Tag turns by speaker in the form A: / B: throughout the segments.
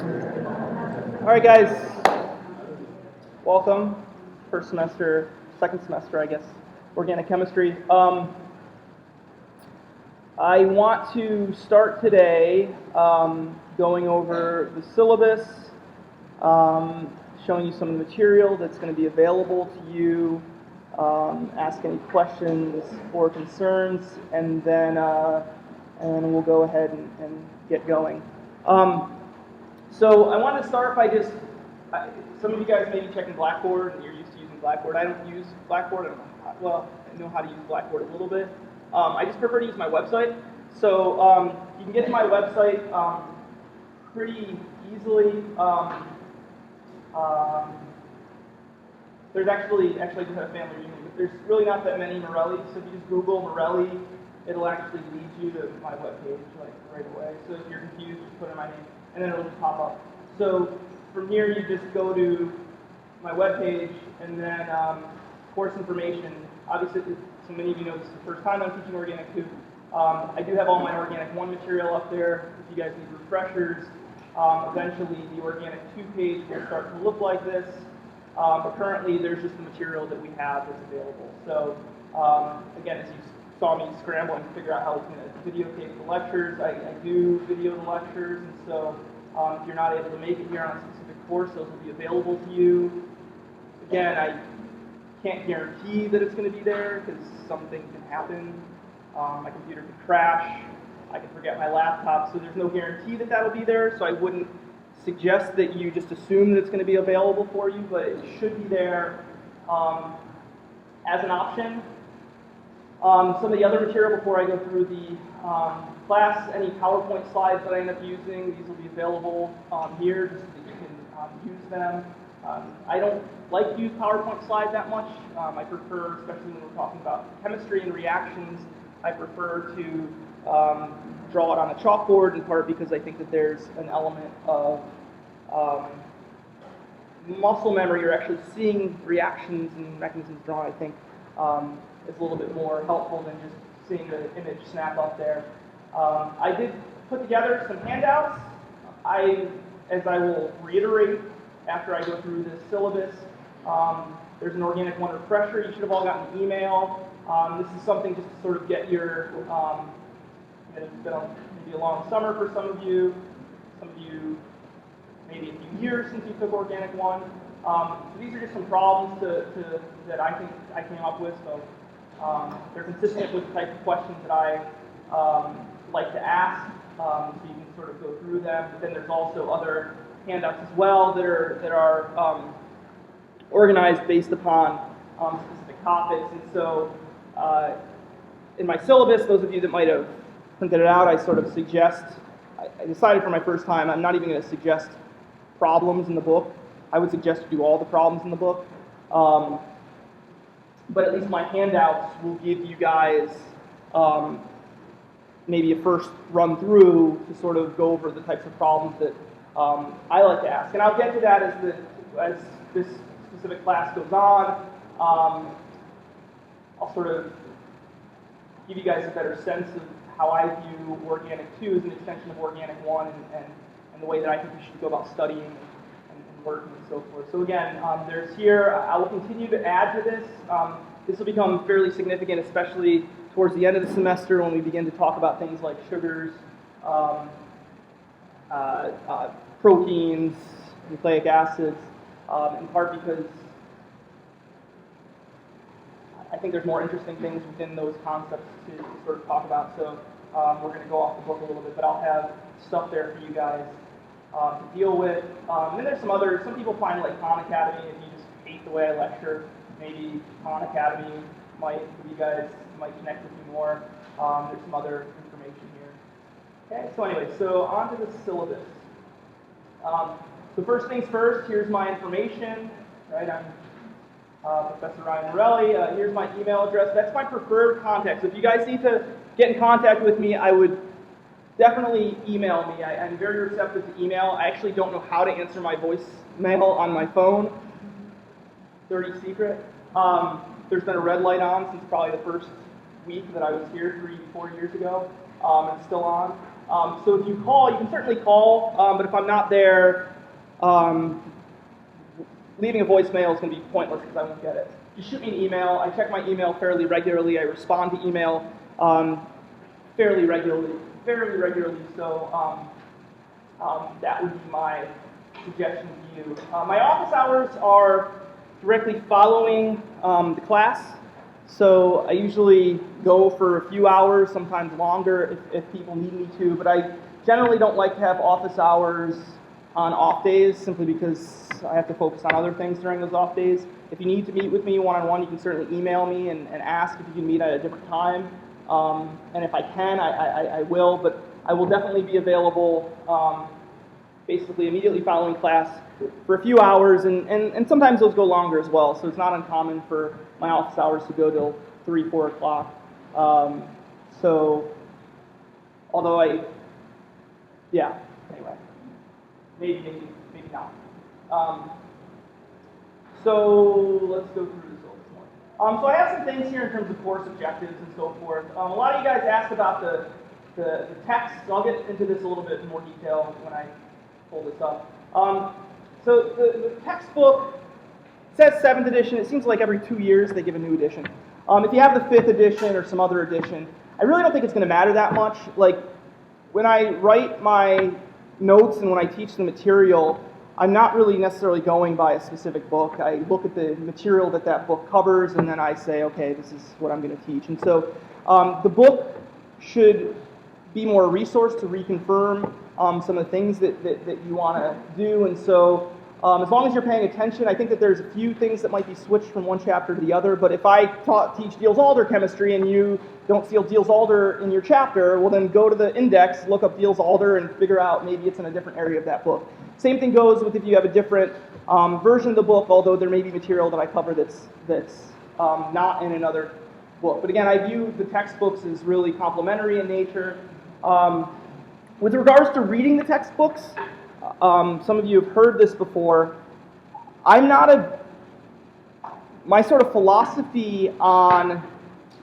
A: All right, guys. Welcome. First semester, second semester, I guess, organic chemistry. I want to start today going over the syllabus, showing you some of the material that's going to be available to you, ask any questions or concerns, and then we'll go ahead and get going. So I want to start by just, some of you guys may be checking Blackboard and you're used to using Blackboard. I don't use Blackboard. I know how to use Blackboard a little bit. I just prefer to use my website. So you can get to my website pretty easily. There's actually I just had a family reunion, but there's really not that many Morelli. So if you just Google Morelli, it'll actually lead you to my webpage like right away. So if you're confused, just put in my name, and then it'll just pop up. So from here, you just go to my webpage, and then course information. Obviously, so many of you know this is the first time I'm teaching Organic 2. I do have all my Organic 1 material up there. If you guys need refreshers, eventually the Organic 2 page will start to look like this. But currently, there's just the material that we have that's available. So again, as you saw me scrambling to figure out how I was going to videotape the lectures, I do video the lectures, and so if you're not able to make it here on a specific course, those will be available to you. Again, I can't guarantee that it's going to be there because something can happen. My computer could crash. I could forget my laptop, so there's no guarantee that that'll be there. So I wouldn't suggest that you just assume that it's going to be available for you, but it should be there as an option. Some of the other material before I go through the class, any PowerPoint slides that I end up using, these will be available here just so that you can use them. I don't like to use PowerPoint slides that much. I prefer, especially when we're talking about chemistry and reactions, I prefer to draw it on a chalkboard, in part because I think that there's an element of muscle memory. You're actually seeing reactions and mechanisms drawn, I think, is a little bit more helpful than just seeing the image snap up there. I did put together some handouts. As I will reiterate after I go through this syllabus, there's an Organic 1 refresher. You should have all gotten an email. This is something just to sort of get your, it's been maybe a long summer for some of you maybe a few years since you took Organic 1. So these are just some problems that I think I came up with. So they're consistent with the type of questions that I like to ask, so you can sort of go through them. But then there's also other handouts as well that are organized based upon specific topics. And so in my syllabus, those of you that might have printed it out, I sort of suggest, I decided for my first time, I'm not even going to suggest problems in the book. I would suggest you do all the problems in the book. But at least my handouts will give you guys maybe a first run through to sort of go over the types of problems that I like to ask. And I'll get to that as this specific class goes on. I'll sort of give you guys a better sense of how I view Organic 2 as an extension of Organic 1 and the way that I think you should go about studying and working and so forth. So again, there's here, I will continue to add to this. This will become fairly significant, especially towards the end of the semester when we begin to talk about things like sugars, proteins, nucleic acids, in part because I think there's more interesting things within those concepts to sort of talk about. So we're going to go off the book a little bit, but I'll have stuff there for you guys to deal with. And then there's some people find like Khan Academy, if you just hate the way I lecture, maybe Khan Academy might connect with you more. There's some other information here. Okay, so anyway, so on to the syllabus. So first things first, here's my information, right? I'm Professor Ryan Morelli. Here's my email address. That's my preferred contact. So if you guys need to get in contact with me, I would definitely email me. I'm very receptive to email. I actually don't know how to answer my voicemail on my phone. Dirty secret. There's been a red light on since probably the first week that I was here 4 years ago. It's still on. So if you call, you can certainly call, but if I'm not there, leaving a voicemail is going to be pointless because I won't get it. Just shoot me an email. I check my email fairly regularly. I respond to email fairly regularly. So that would be my suggestion to you. My office hours are directly following the class. So I usually go for a few hours, sometimes longer if people need me to, but I generally don't like to have office hours on off days simply because I have to focus on other things during those off days. If you need to meet with me one-on-one, you can certainly email me and ask if you can meet at a different time. And if I can, I will, but I will definitely be available basically immediately following class for a few hours, and sometimes those go longer as well, so it's not uncommon for my office hours to go till 3, 4 o'clock. So, although anyway, maybe not. So, let's go through this a little more. So I have some things here in terms of course objectives and so forth. A lot of you guys asked about the text, so I'll get into this a little bit in more detail when I pull this up. So the textbook says 7th edition. It seems like every 2 years they give a new edition. If you have the 5th edition or some other edition, I really don't think it's going to matter that much. Like, when I write my notes and when I teach the material, I'm not really necessarily going by a specific book. I look at the material that book covers, and then I say, okay, this is what I'm going to teach. And so the book should be more a resource to reconfirm some of the things that you want to do. And so as long as you're paying attention, I think that there's a few things that might be switched from one chapter to the other, but if I teach Diels-Alder chemistry and you don't see Diels-Alder in your chapter, well then go to the index, look up Diels-Alder, and figure out maybe it's in a different area of that book. Same thing goes with if you have a different version of the book, although there may be material that I cover that's not in another book. But again, I view the textbooks as really complementary in nature. With regards to reading the textbooks, some of you have heard this before. My sort of philosophy on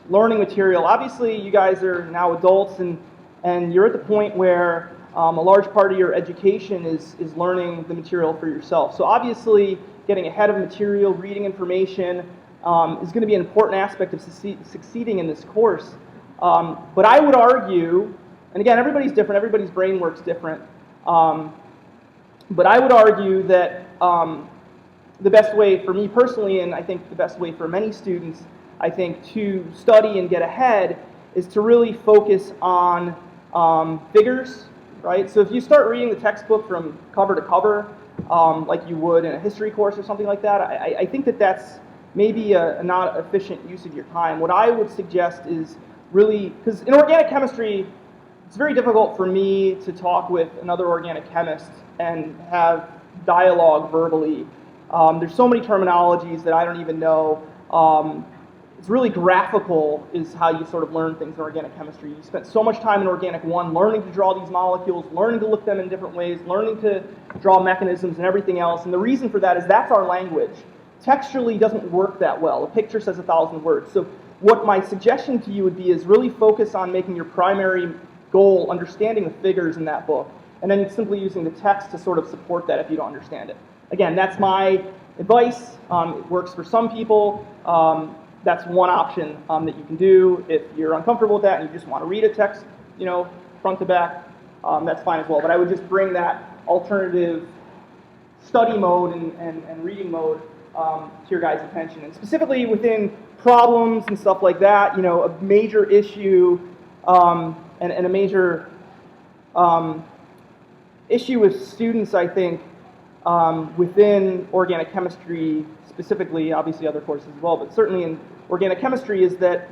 A: learning material, obviously you guys are now adults and you're at the point where a large part of your education is learning the material for yourself. So obviously getting ahead of material, reading information is going to be an important aspect of succeeding in this course. But I would argue, and again, everybody's different, everybody's brain works different, but I would argue that the best way for me personally, and I think the best way for many students, I think, to study and get ahead is to really focus on figures, right? So if you start reading the textbook from cover to cover, like you would in a history course or something like that, I think that that's maybe a not efficient use of your time. What I would suggest is really, because in organic chemistry, it's very difficult for me to talk with another organic chemist and have dialogue verbally. There's so many terminologies that I don't even know. It's really graphical is how you sort of learn things in organic chemistry. You spent so much time in Organic 1 learning to draw these molecules, learning to look at them in different ways, learning to draw mechanisms and everything else. And the reason for that is that's our language. Textually doesn't work that well. A picture says 1,000 words. So what my suggestion to you would be is really focus on making your primary goal understanding the figures in that book, and then simply using the text to sort of support that if you don't understand it. Again, that's my advice. It works for some people. That's one option that you can do. If you're uncomfortable with that and you just want to read a text, front to back, that's fine as well. But I would just bring that alternative study mode and reading mode to your guys' attention. And specifically within problems and stuff like that, a major issue and a major issue with students, I think, within organic chemistry specifically, obviously other courses as well, but certainly in organic chemistry is that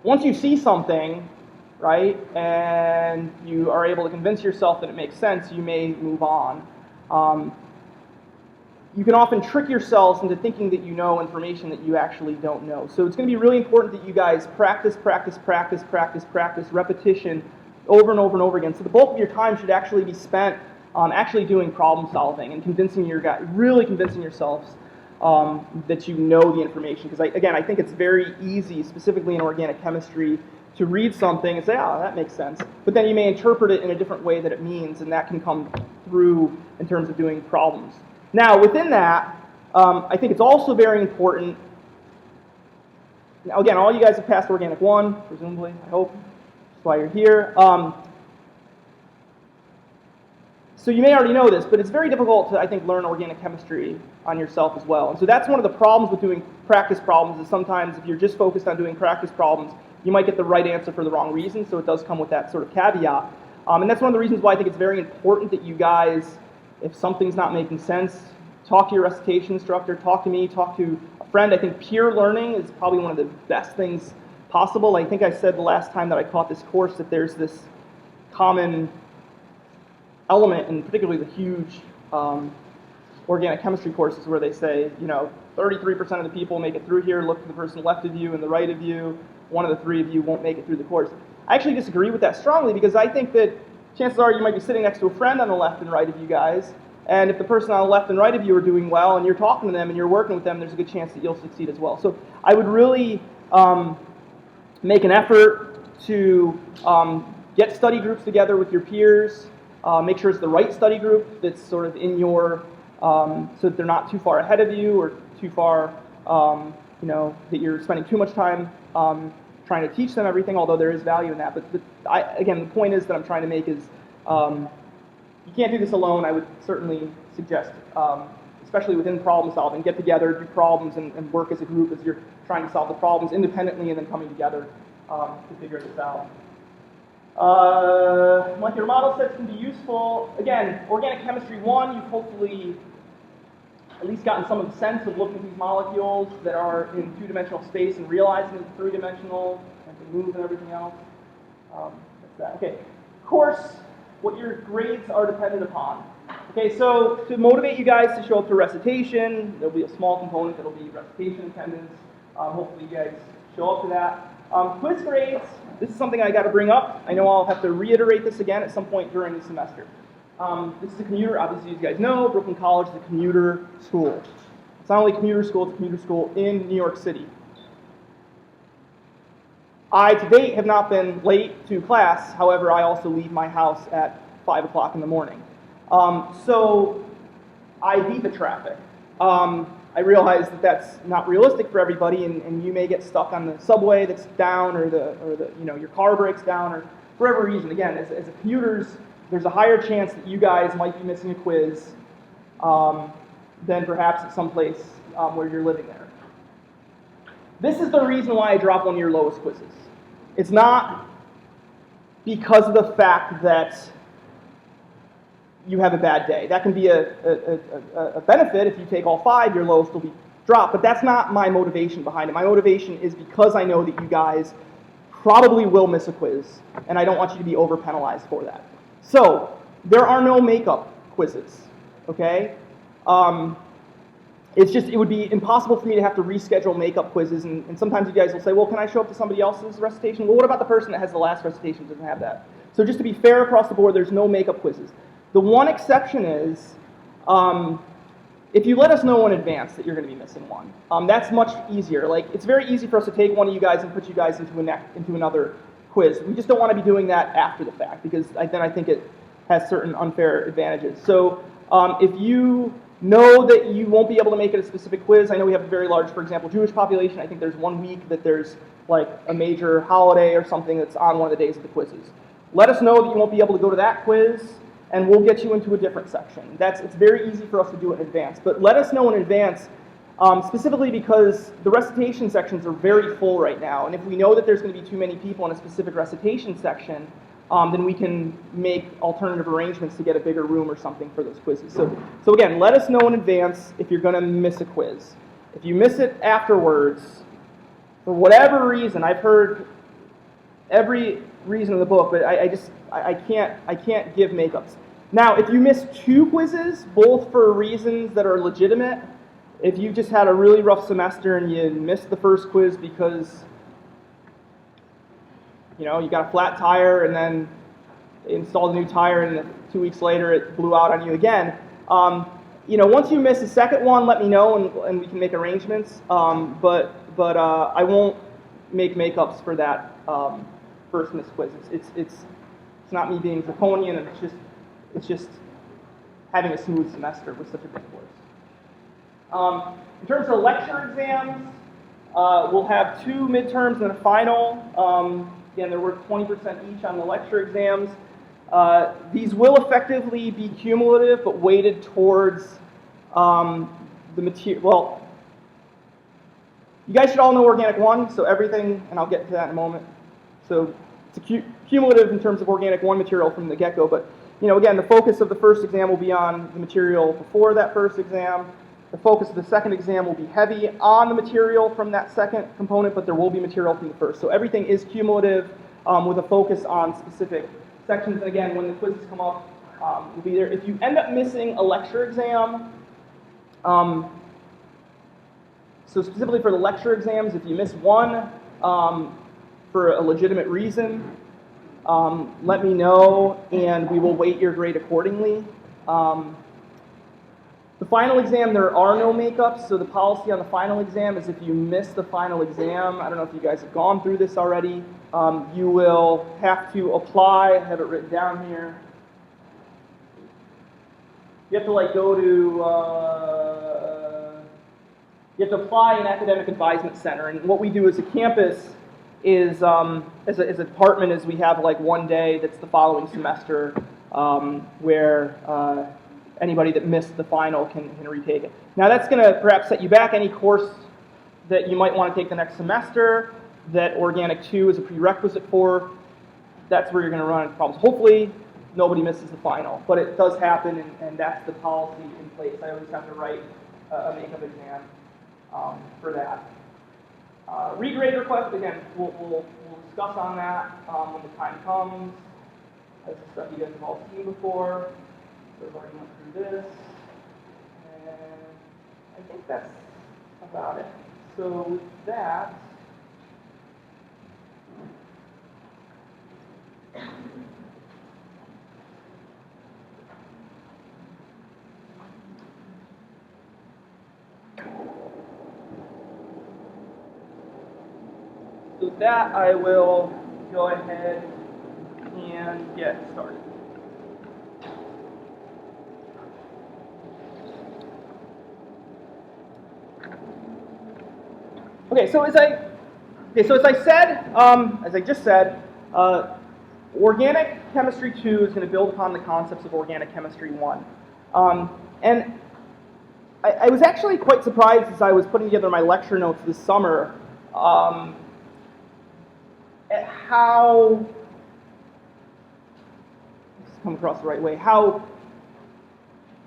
A: once you see something, right, and you are able to convince yourself that it makes sense, you may move on. You can often trick yourselves into thinking that you know information that you actually don't know. So it's going to be really important that you guys practice, repetition over and over and over again. So the bulk of your time should actually be spent actually doing problem solving and really convincing yourselves that you know the information. Because I think it's very easy, specifically in organic chemistry, to read something and say, oh, that makes sense. But then you may interpret it in a different way that it means, and that can come through in terms of doing problems. Now, within that, I think it's also very important. Now, again, all you guys have passed Organic 1, presumably, I hope. That's why you're here. So you may already know this, but it's very difficult to, I think, learn organic chemistry on yourself as well. And so that's one of the problems with doing practice problems is sometimes if you're just focused on doing practice problems, you might get the right answer for the wrong reason, so it does come with that sort of caveat. And that's one of the reasons why I think it's very important that you guys, if something's not making sense, talk to your recitation instructor, talk to me, talk to a friend. I think peer learning is probably one of the best things possible. I think I said the last time that I taught this course that there's this common element, and particularly the huge organic chemistry courses where they say, 33% of the people make it through here, look to the person left of you and the right of you, one of the three of you won't make it through the course. I actually disagree with that strongly because I think that chances are you might be sitting next to a friend on the left and right of you guys, and if the person on the left and right of you are doing well and you're talking to them and you're working with them, there's a good chance that you'll succeed as well. So I would really make an effort to get study groups together with your peers, make sure it's the right study group that's sort of in your, so that they're not too far ahead of you or too far, that you're spending too much time trying to teach them everything, although there is value in that. But again, the point is that I'm trying to make is you can't do this alone. I would certainly suggest, especially within problem solving, get together, do problems, and work as a group as you're trying to solve the problems independently and then coming together to figure this out. Molecular model sets can be useful. Again, Organic Chemistry 1, you've hopefully at least gotten some of the sense of looking at these molecules that are in two-dimensional space and realizing it's three-dimensional and can move and everything else. That's that. Okay. Of course, what your grades are dependent upon. Okay, so to motivate you guys to show up to recitation, there'll be a small component that'll be recitation attendance. Hopefully you guys show up to that. Quiz grades, this is something I got to bring up. I know I'll have to reiterate this again at some point during the semester. This is a commuter, obviously you guys know, Brooklyn College is a commuter school. It's not only a commuter school, it's a commuter school in New York City. I, to date, have not been late to class. However, I also leave my house at 5 o'clock in the morning. So I beat the traffic. I realize that that's not realistic for everybody, and you may get stuck on the subway that's down, or your car breaks down, or for whatever reason. Again, as a commuters, there's a higher chance that you guys might be missing a quiz than perhaps at some place where you're living there. This is the reason why I drop one of your lowest quizzes. It's not because of the fact that you have a bad day. That can be a benefit. If you take all 5, your lowest will be dropped. But that's not my motivation behind it. My motivation is because I know that you guys probably will miss a quiz, and I don't want you to be over-penalized for that. So there are no makeup quizzes, okay? It would be impossible for me to have to reschedule makeup quizzes, and sometimes you guys will say, well, can I show up to somebody else's recitation? Well, what about the person that has the last recitation doesn't have that? So just to be fair across the board, there's no makeup quizzes. The one exception is if you let us know in advance that you're going to be missing one. That's much easier. Like, it's very easy for us to take one of you guys and put you guys into another quiz. We just don't want to be doing that after the fact, because then I think it has certain unfair advantages. So if you know that you won't be able to make it a specific quiz, I know we have a very large, for example, Jewish population. I think there's 1 week that there's like a major holiday or something that's on one of the days of the quizzes. Let us know that you won't be able to go to that quiz, and we'll get you into a different section. It's very easy for us to do it in advance. But let us know in advance, specifically because the recitation sections are very full right now. And if we know that there's going to be too many people in a specific recitation section, then we can make alternative arrangements to get a bigger room or something for those quizzes. So again, let us know in advance if you're going to miss a quiz. If you miss it afterwards, for whatever reason, I've heard every reason in the book, but I can't give makeups. Now, if you miss 2 quizzes, both for reasons that are legitimate, if you just had a really rough semester and you missed the first quiz because you got a flat tire and then installed a new tire and 2 weeks later it blew out on you again, once you miss the second one, let me know and we can make arrangements. But I won't make makeups for that first missed quiz. It's not me being draconian, and it's just having a smooth semester with such a big course. In terms of lecture exams, we'll have 2 midterms and a final. Again, they're worth 20% each on the lecture exams. These will effectively be cumulative, but weighted towards the material. Well, you guys should all know Organic 1, so everything, and I'll get to that in a moment. So it's cumulative in terms of Organic 1 material from the get-go, but again, the focus of the first exam will be on the material before that first exam. The focus of the second exam will be heavy on the material from that second component, but there will be material from the first. So everything is cumulative with a focus on specific sections. And again, when the quizzes come up, we'll be there. If you end up missing a lecture exam, so specifically for the lecture exams, if you miss one for a legitimate reason, let me know, and we will weight your grade accordingly. The final exam, there are no makeups, so the policy on the final exam is if you miss the final exam, I don't know if you guys have gone through this already, you will have to apply. I have it written down here. You have to go to, you have to apply in Academic Advisement Center, and what we do as a campus is, as a department, is we have one day that's the following semester where anybody that missed the final can retake it. Now that's going to perhaps set you back. Any course that you might want to take the next semester that Organic 2 is a prerequisite for, that's where you're going to run into problems. Hopefully nobody misses the final, but it does happen, and that's the policy in place. I always have to write a makeup exam for that. Regrade request, again, we'll discuss on that when the time comes. That's the stuff you guys have all seen before. So I've already went through this. And I think that's about it. So with that, I will go ahead and get started. Okay, so as I just said, Organic Chemistry 2 is going to build upon the concepts of Organic Chemistry 1. And I was actually quite surprised as I was putting together my lecture notes this summer at how, let's come across the right way, how,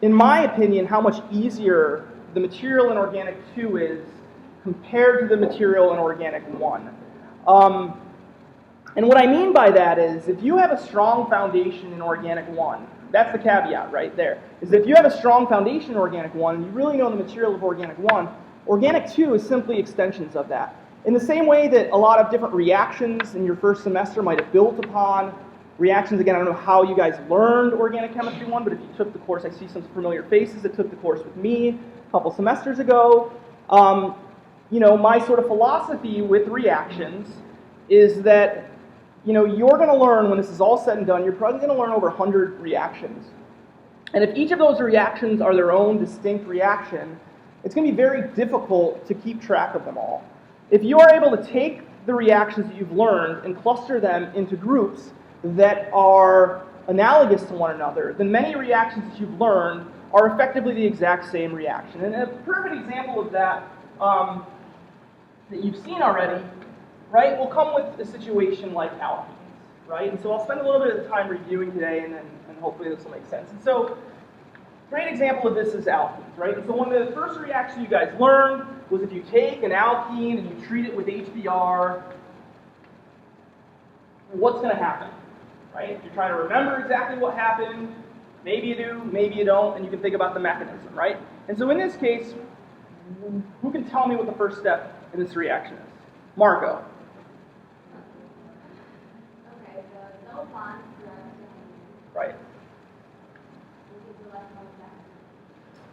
A: in my opinion, how much easier the material in Organic 2 is compared to the material in Organic 1. And what I mean by that is, if you have a strong foundation in Organic 1, that's the caveat right there, is if you have a strong foundation in Organic 1, and you really know the material of Organic 1, Organic 2 is simply extensions of that. In the same way that a lot of different reactions in your first semester might have built upon reactions, again, I don't know how you guys learned Organic Chemistry 1, but if you took the course, I see some familiar faces that took the course with me a couple semesters ago. My sort of philosophy with reactions is that, you're going to learn, when this is all said and done, you're probably going to learn over 100 reactions. And if each of those reactions are their own distinct reaction, it's going to be very difficult to keep track of them all. If you are able to take the reactions that you've learned and cluster them into groups that are analogous to one another, then many reactions that you've learned are effectively the exact same reaction. And a perfect example of that that you've seen already, right, will come with a situation like alkenes, right? And so I'll spend a little bit of time reviewing today, and hopefully this will make sense. And so, a great example of this is alkenes, right? And so one of the first reactions you guys learned was if you take an alkene and you treat it with HBr, what's going to happen, right? If you're trying to remember exactly what happened, maybe you do, maybe you don't, and you can think about the mechanism, right? And so in this case, who can tell me what the first step in this reaction is? Marco.
B: Okay, so no bonds.
A: Right.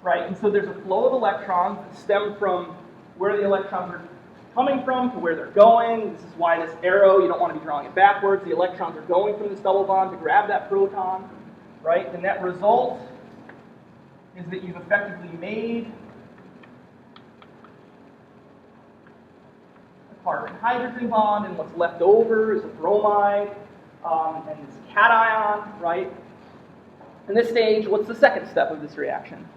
A: Right, and so there's a flow of electrons that stem from where the electrons are coming from to where they're going. This is why this arrow, you don't want to be drawing it backwards. The electrons are going from this double bond to grab that proton, right? The net result is that you've effectively made a carbon-hydrogen bond, and what's left over is a bromide and this cation, right? In this stage, what's the second step of this reaction?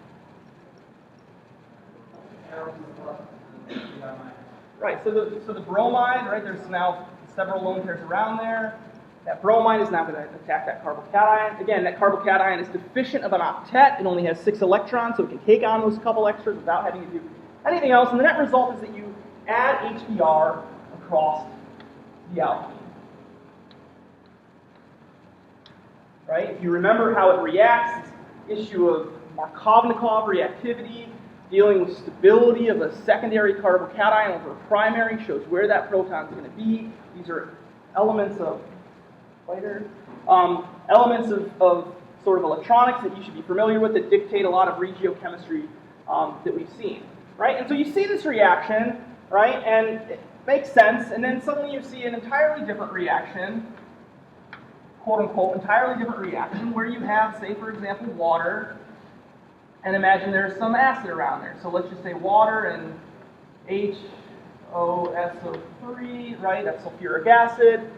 A: Right, so the bromide, right, there's now several lone pairs around there. That bromide is now going to attack that carbocation. Again, that carbocation is deficient of an octet. It only has 6 electrons, so it can take on those couple extras without having to do anything else. And the net result is that you add HBr across the alkene. Right? If you remember how it reacts, this issue of Markovnikov reactivity, dealing with stability of a secondary carbocation over a primary, shows where that proton is going to be. These are elements of sort of electronics that you should be familiar with that dictate a lot of regiochemistry that we've seen, right? And so you see this reaction, right, and it makes sense, and then suddenly you see an entirely different reaction, quote-unquote, entirely different reaction, where you have, say, for example, water, and imagine there's some acid around there. So let's just say water and HOSO3, right? That's sulfuric acid.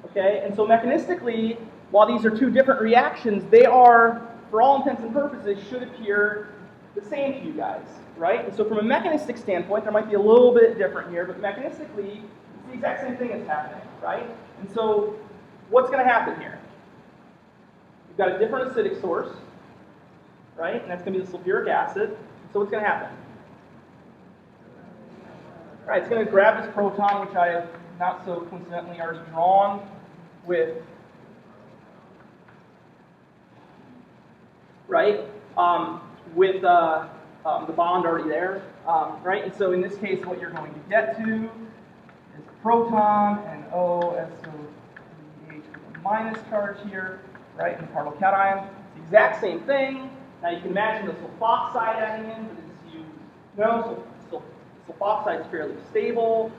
A: Okay, and so mechanistically, while these are two different reactions, they are, for all intents and purposes, should appear the same to you guys, right? And so from a mechanistic standpoint, there might be a little bit different here, but mechanistically, it's the exact same thing that's happening, right? And so what's going to happen here? You've got a different acidic source, right? And that's going to be the sulfuric acid. So what's going to happen? All right, it's going to grab this proton, which I have not so coincidentally already drawn with, right? With the bond already there, right? And so in this case, what you're going to get to is a proton and OSO3H with a minus charge here, right? And the carbocation. It's the exact same thing. Now you can imagine the sulfoxide adding in, but as you know, sulfoxide is fairly stable.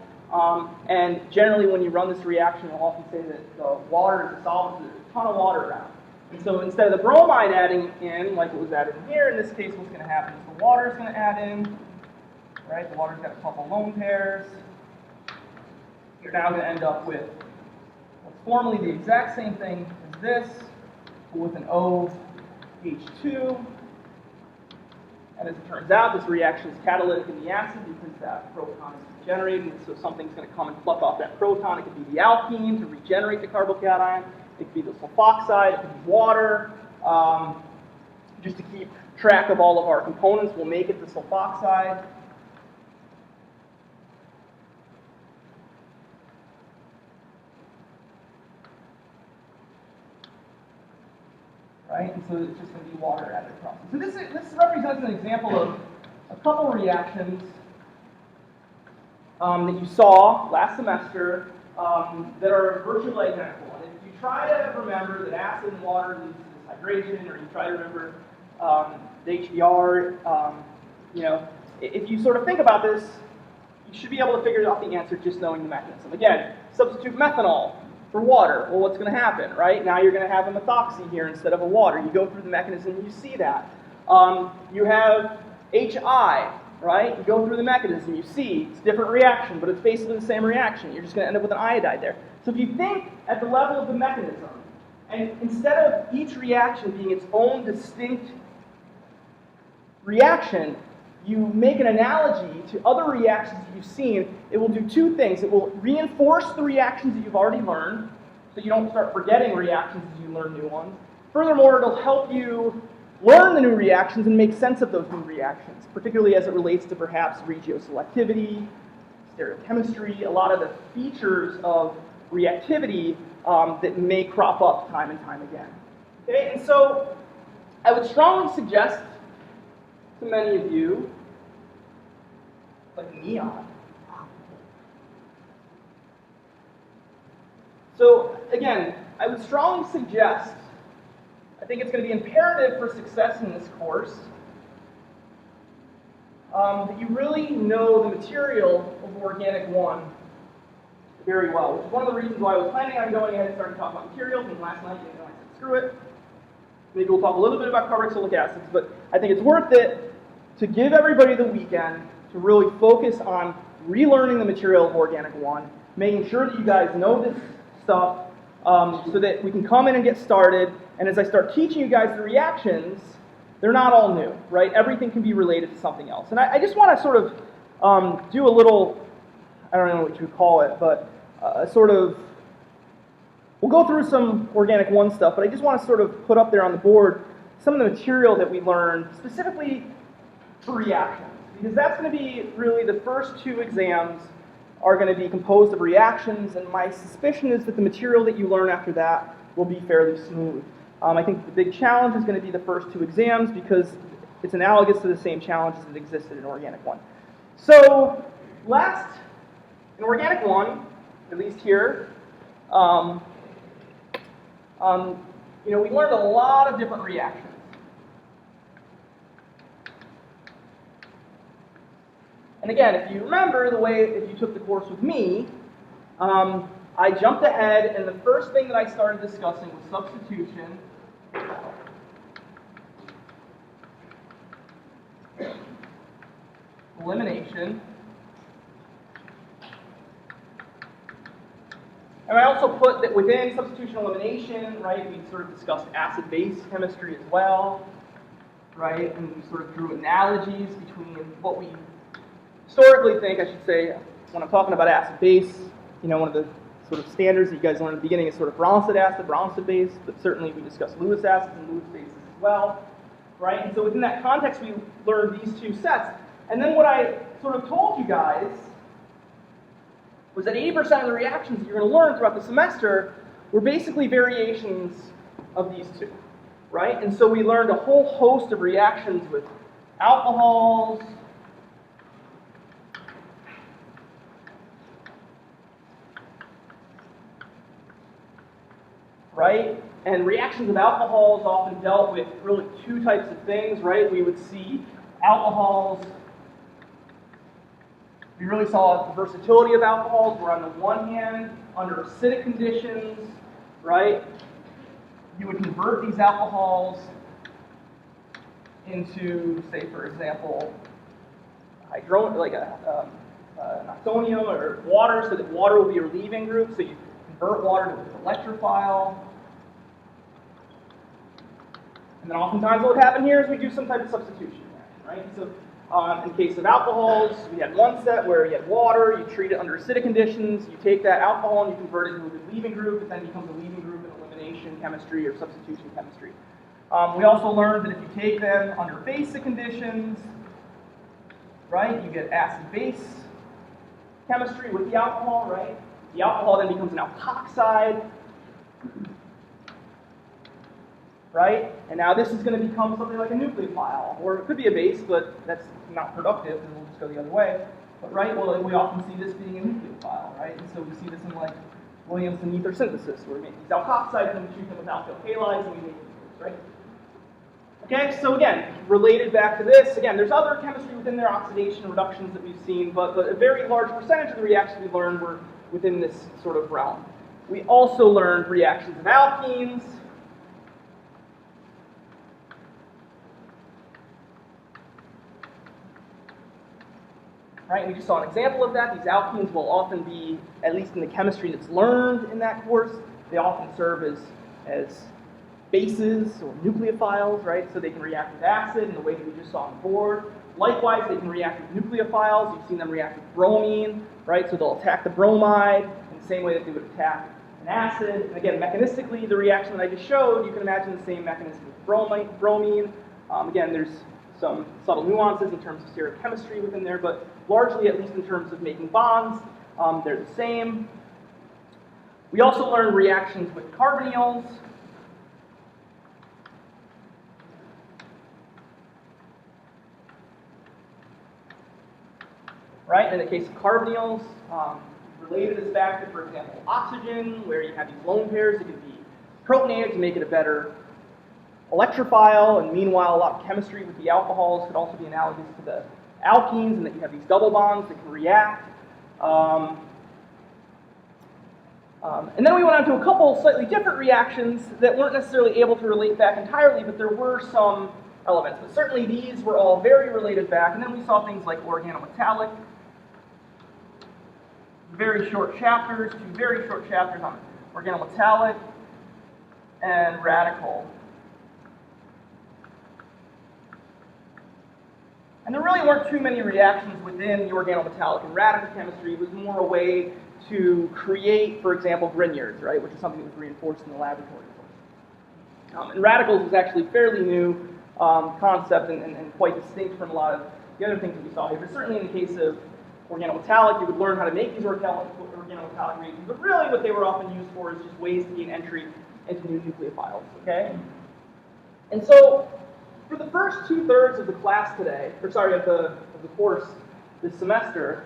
A: And generally, when you run this reaction, you'll often say that the water is dissolved, there's a ton of water around. And so instead of the bromide adding in, like it was added in here, in this case, what's going to happen is the water is going to add in, right? The water's got a couple lone pairs. You're now going to end up with what's formally the exact same thing as this, but with an OH2. And as it turns out, this reaction is catalytic in the acid because that proton is regenerating, so something's going to come and pluck off that proton. It could be the alkene to regenerate the carbocation. It could be the sulfoxide. It could be water. Just to keep track of all of our components, we'll make it the sulfoxide. Right? And so it's just going to be water added across. So this represents an example of a couple reactions that you saw last semester that are virtually identical. And if you try to remember that acid and water leads to this hydration, or you try to remember the HBr, if you sort of think about this, you should be able to figure out the answer just knowing the mechanism. Again, substitute methanol for water. Well, what's going to happen, right? Now you're going to have a methoxy here instead of a water. You go through the mechanism, you see that. You have HI, right? You go through the mechanism, you see it's a different reaction, but it's basically the same reaction. You're just going to end up with an iodide there. So if you think at the level of the mechanism, and instead of each reaction being its own distinct reaction, you make an analogy to other reactions that you've seen, it will do two things. It will reinforce the reactions that you've already learned, so you don't start forgetting reactions as you learn new ones. Furthermore, it'll help you learn the new reactions and make sense of those new reactions, particularly as it relates to perhaps regioselectivity, stereochemistry, a lot of the features of reactivity that may crop up time and time again. Okay, and so I would strongly suggest to many of you, like neon. So again, I would strongly suggest, I think it's going to be imperative for success in this course, that you really know the material of Organic 1 very well, which is one of the reasons why I was planning on going ahead and starting to talk about materials, and last night, I said, screw it. Maybe we'll talk a little bit about carboxylic acids, but I think it's worth it to give everybody the weekend to really focus on relearning the material of Organic 1, making sure that you guys know this stuff so that we can come in and get started, and as I start teaching you guys the reactions, they're not all new, right? Everything can be related to something else. And I just want to sort of do a little, I don't know what you would call it, but we'll go through some Organic 1 stuff, but I just want to sort of put up there on the board some of the material that we learned specifically for reactions, because that's going to be really the first 2 exams are going to be composed of reactions, and my suspicion is that the material that you learn after that will be fairly smooth. I think the big challenge is going to be the first 2 exams because it's analogous to the same challenges that existed in Organic 1. So in Organic 1, at least here, we learned a lot of different reactions. And again, if you remember if you took the course with me, I jumped ahead, and the first thing that I started discussing was substitution, elimination, and I also put that within substitution elimination, right, we sort of discussed acid-base chemistry as well, right, and we sort of drew analogies between what we historically think, I should say, when I'm talking about acid-base, one of the sort of standards that you guys learned at the beginning is sort of Brownstedt acid, Brownstedt base, but certainly we discussed Lewis acids and Lewis bases as well, right, and so within that context we learned these 2 sets, and then what I sort of told you guys was that 80% of the reactions that you're going to learn throughout the semester were basically variations of these 2, right? And so we learned a whole host of reactions with alcohols, right? And reactions of alcohols often dealt with really 2 types of things, right? We would see alcohols. We really saw the versatility of alcohols, where on the one hand, under acidic conditions, right, you would convert these alcohols into, say, for example, an octonium or water, so that water will be your leaving group, so you convert water to an electrophile. And then oftentimes what would happen here is we do some type of substitution, right? So in the case of alcohols, we had one set where you had water, you treat it under acidic conditions, you take that alcohol and you convert it into a leaving group, it then becomes a leaving group in elimination chemistry or substitution chemistry. We also learned that if you take them under basic conditions, right, you get acid-base chemistry with the alcohol, right? The alcohol then becomes an alkoxide, right? And now this is going to become something like a nucleophile, or it could be a base, but that's not productive, and we'll just go the other way. But right, well, we often see this being a nucleophile, right? And so we see this in like Williamson ether synthesis, where we make these alkoxides and we treat them with alkyl halides and we make ethers, right? Okay, so again, related back to this, again, there's other chemistry within their oxidation reductions that we've seen, but a very large percentage of the reactions we learned were within this sort of realm. We also learned reactions of alkenes, right? We just saw an example of that. These alkenes will often be, at least in the chemistry that's learned in that course, they often serve as bases or nucleophiles, right? So they can react with acid in the way that we just saw on the board. Likewise, they can react with nucleophiles. You've seen them react with bromine, right? So they'll attack the bromide in the same way that they would attack an acid. And again, mechanistically, the reaction that I just showed, you can imagine the same mechanism with bromine. Again, there's some subtle nuances in terms of stereochemistry within there, but largely, at least in terms of making bonds, they're the same. We also learned reactions with carbonyls. Right, in the case of carbonyls, related this back to, for example, oxygen, where you have these lone pairs that can be protonated to make it a better electrophile, and meanwhile, a lot of chemistry with the alcohols could also be analogous to the alkenes and that you have these double bonds that can react. And then we went on to a couple slightly different reactions that weren't necessarily able to relate back entirely, but there were some elements. But certainly these were all very related back. And then we saw things like organometallic, very short chapters, 2 very short chapters on organometallic and radical. And there really weren't too many reactions within the organometallic and radical chemistry. It was more a way to create, for example, Grignards, right, which is something that was reinforced in the laboratory. And radicals was actually a fairly new concept and quite distinct from a lot of the other things that we saw here. But certainly in the case of organometallic, you would learn how to make these organometallic reagents. But really what they were often used for is just ways to gain entry into new nucleophiles, okay? And so for the first 2/3 of the class today, or sorry, of the course this semester,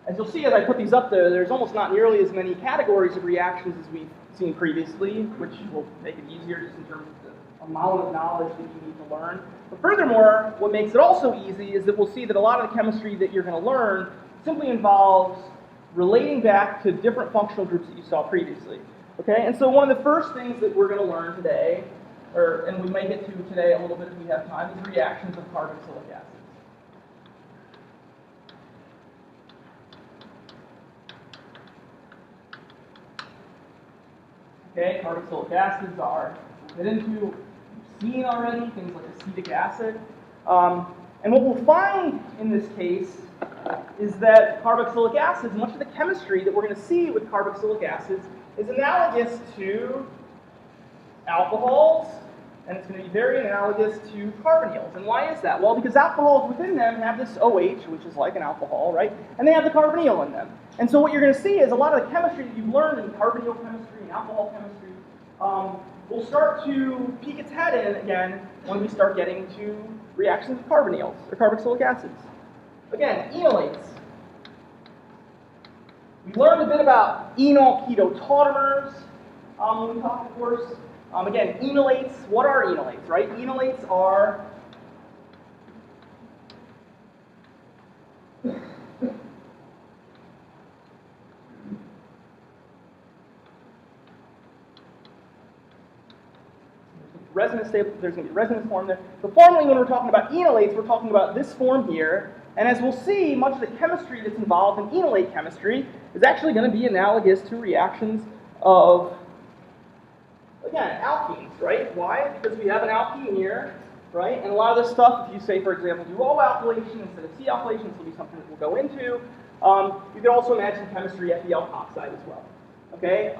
A: as you'll see as I put these up there, there's almost not nearly as many categories of reactions as we've seen previously, which will make it easier just in terms of the amount of knowledge that you need to learn. But furthermore, what makes it also easy is that we'll see that a lot of the chemistry that you're going to learn simply involves relating back to different functional groups that you saw previously. Okay, and so one of the first things that we're going to learn today, and we may get to today a little bit if we have time, is reactions of carboxylic acid. Okay, carboxylic acids are get into, you've seen already, things like acetic acid. And what we'll find in this case is that carboxylic acids, much of the chemistry that we're going to see with carboxylic acids is analogous to alcohols, and it's going to be very analogous to carbonyls. And why is that? Well, because alcohols within them have this OH, which is like an alcohol, right? And they have the carbonyl in them. And so what you're going to see is a lot of the chemistry that you've learned in carbonyl chemistry and alcohol chemistry will start to peek its head in again when we start getting to reactions with carbonyls or carboxylic acids. Again, enolates. We learned a bit about enol ketotautomers when we talked, of course. Again, enolates, what are enolates, right? Enolates are resonance stable, there's going to be resonance form there. But formally, when we're talking about enolates, we're talking about this form here. And as we'll see, much of the chemistry that's involved in enolate chemistry is actually going to be analogous to reactions of, again, alkenes, right? Why? Because we have an alkene here, right? And a lot of this stuff, if you say, for example, do O alkylation instead of C alkylation, this will be something that we'll go into. You could also imagine chemistry at the alkoxide as well. Okay,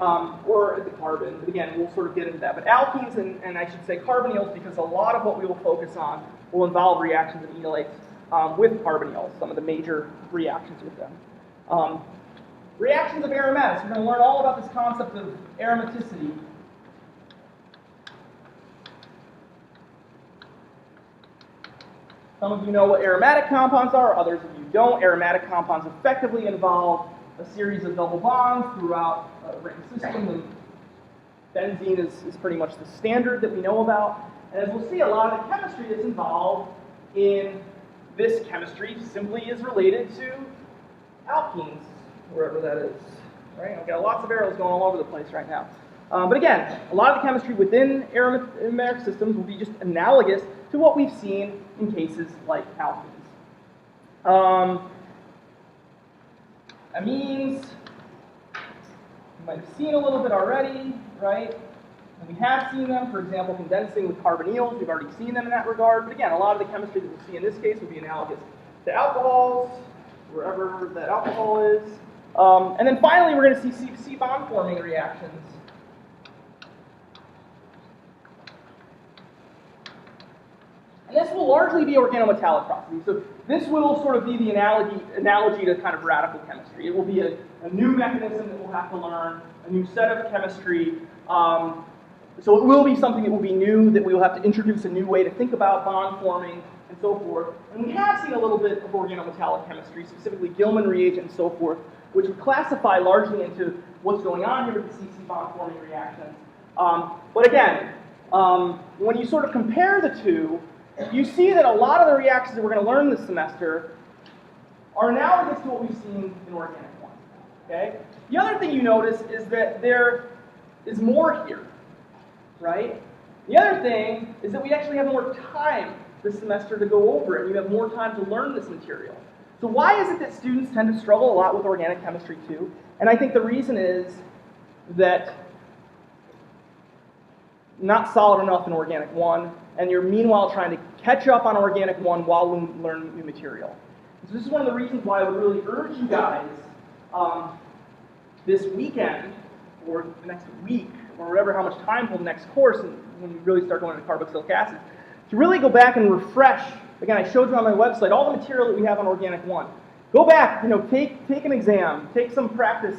A: or the carbon, but again, we'll sort of get into that. But alkenes and I should say carbonyls, because a lot of what we will focus on will involve reactions of enolates with carbonyls, some of the major reactions with them. Reactions of aromatics. We're going to learn all about this concept of aromaticity. Some of you know what aromatic compounds are, others of you don't. Aromatic compounds effectively involve a series of double bonds throughout a written system, and benzene is pretty much the standard that we know about. And as we'll see, a lot of the chemistry that's involved in this chemistry simply is related to alkenes, wherever that is. Right? I've got lots of arrows going all over the place right now. But again, a lot of the chemistry within aromatic systems will be just analogous to what we've seen in cases like alkenes. Amines, you might have seen a little bit already, right? And we have seen them, for example, condensing with carbonyls. We've already seen them in that regard. But again, a lot of the chemistry that we'll see in this case will be analogous to alcohols, wherever that alcohol is. And then finally, we're going to see C bond forming reactions. And this will largely be organometallic processes. So this will sort of be the analogy to kind of radical chemistry. It will be a new mechanism that we'll have to learn, a new set of chemistry. So it will be something that will be new, that we will have to introduce a new way to think about bond forming and so forth. And we have seen a little bit of organometallic chemistry, specifically Gilman reagent and so forth, which would classify largely into what's going on here with the CC bond forming reactions. But again, when you sort of compare the two, you see that a lot of the reactions that we're going to learn this semester are analogous to what we've seen in organic 1. Okay? The other thing you notice is that there is more here, right? The other thing is that we actually have more time this semester to go over it. You have more time to learn this material. So why is it that students tend to struggle a lot with organic chemistry too? And I think the reason is that not solid enough in organic 1, and you're meanwhile trying to catch up on organic 1 while we learn new material. So this is one of the reasons why I would really urge you guys this weekend, or the next week, or whatever, how much time till the next course, and when we really start going into carboxylic acid, to really go back and refresh. Again, I showed you on my website all the material that we have on organic 1. Go back, take an exam, take some practice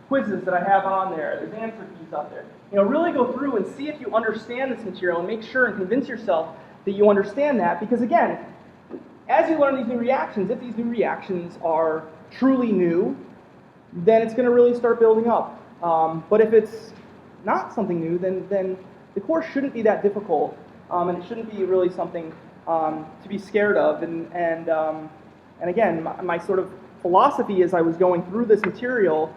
A: quizzes that I have on there. There's answer keys out there. Really go through and see if you understand this material and make sure and convince yourself that you understand that. Because again, as you learn these new reactions, if these new reactions are truly new, then it's going to really start building up. But if it's not something new, then the course shouldn't be that difficult, and it shouldn't be really something to be scared of. And again, my sort of philosophy as I was going through this material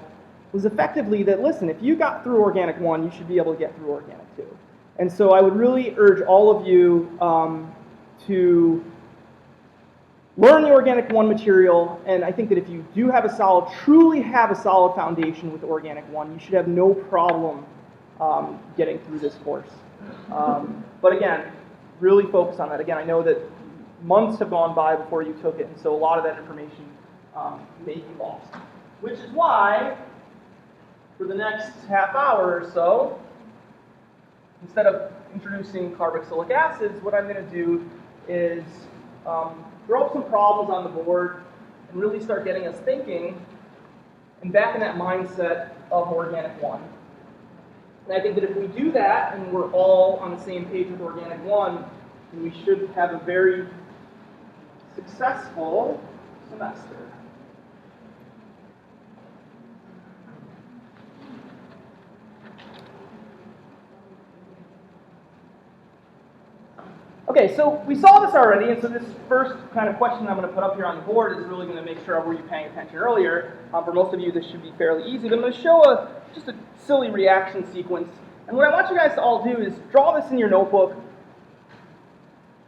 A: was effectively that, listen, if you got through organic 1, you should be able to get through organic 2. And so I would really urge all of you to learn the organic 1 material, and I think that if you do have truly have a solid foundation with organic 1, you should have no problem getting through this course. But again, really focus on that. Again, I know that months have gone by before you took it, and so a lot of that information may be lost. Which is why, for the next half hour or so, instead of introducing carboxylic acids, what I'm going to do is throw up some problems on the board and really start getting us thinking and back in that mindset of organic 1. And I think that if we do that and we're all on the same page with organic 1, then we should have a very successful semester. Okay, so we saw this already, and so this first kind of question I'm going to put up here on the board is really going to make sure were you paying attention earlier. For most of you, this should be fairly easy, but I'm going to show just a silly reaction sequence. And what I want you guys to all do is draw this in your notebook.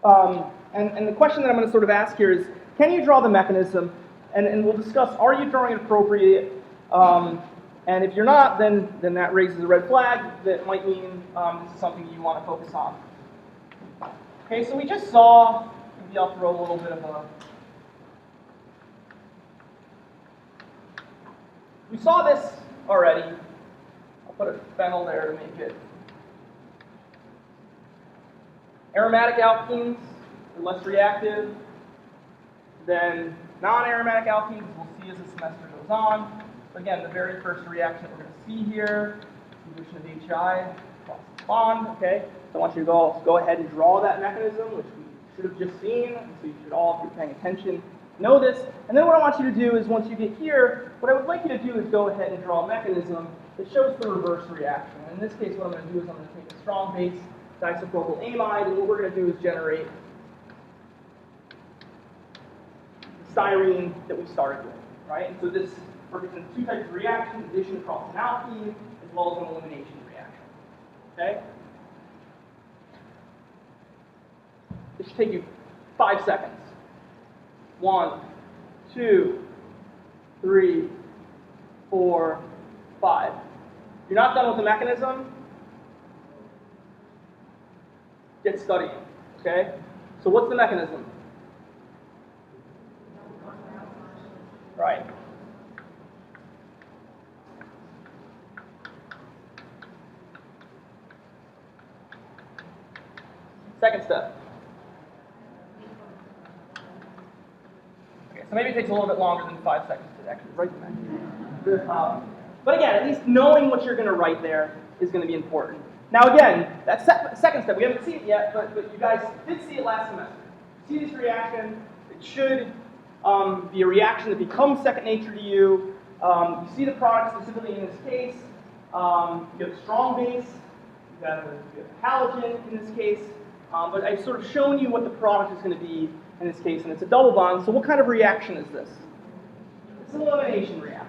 A: And the question that I'm going to sort of ask here is, can you draw the mechanism? And we'll discuss, are you drawing it appropriate? And if you're not, then that raises a red flag that might mean this is something you want to focus on. Okay, so we just saw, maybe I'll throw a little bit of we saw this already. I'll put a phenyl there to make it. Aromatic alkenes are less reactive than non-aromatic alkenes, as we'll see as the semester goes on. But again, the very first reaction that we're going to see here, addition of HI across the bond, okay? So I want you to go ahead and draw that mechanism, which we should have just seen, so you should all, if you're paying attention, know this. And then what I want you to do is, once you get here, what I would like you to do is go ahead and draw a mechanism that shows the reverse reaction. And in this case, what I'm going to do is I'm going to take a strong base disopropyl amide, and what we're going to do is generate styrene that we started with, right? And so this represents two types of reactions, addition across an alkene, as well as an elimination reaction, okay? It should take you 5 seconds. 1, 2, 3, 4, 5. If you're not done with the mechanism, get studying, okay? So what's the mechanism? Right. Second step. Okay, so maybe it takes a little bit longer than 5 seconds to actually write the mechanism. But again, at least knowing what you're going to write there is going to be important. Now again, that second step, we haven't seen it yet, but you guys did see it last semester. see this reaction, it should be a reaction that becomes second nature to you. You see the product specifically in this case. You have a strong base, you have a halogen in this case, but I've sort of shown you what the product is going to be in this case, and it's a double bond. So what kind of reaction is this? It's an elimination reaction.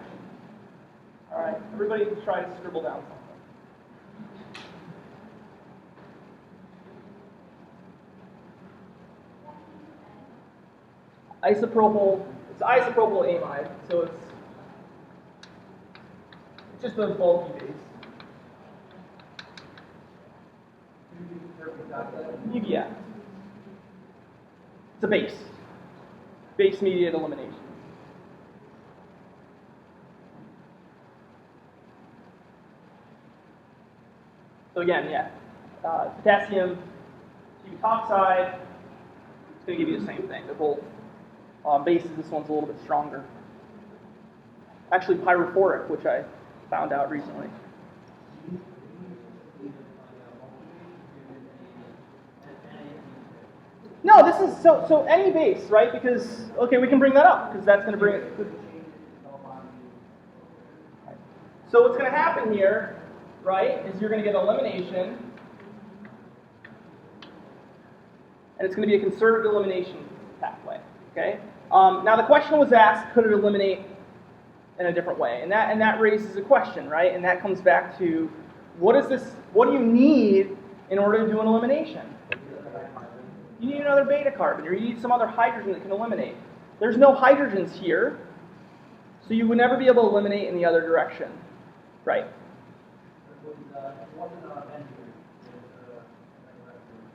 A: All right, everybody try to scribble down something. Isopropyl, it's isopropyl amide, so it's just a bulky base. Yeah. It's a base. Base-mediated elimination. So again, yeah, potassium butoxide, it's going to give you the same thing. They're both bases. This one's a little bit stronger. Actually, pyrophoric, which I found out recently. No, this is so any base, right? Because okay, we can bring that up because that's going to bring it. So what's going to happen here, right, is you're going to get elimination, and it's going to be a conserved elimination pathway. Okay. Now the question was asked: could it eliminate in a different way? And that raises a question, right? And that comes back to what is this? What do you need in order to do an elimination? You need another beta carbon, or you need some other hydrogen that can eliminate. There's no hydrogens here, so you would never be able to eliminate in the other direction, right?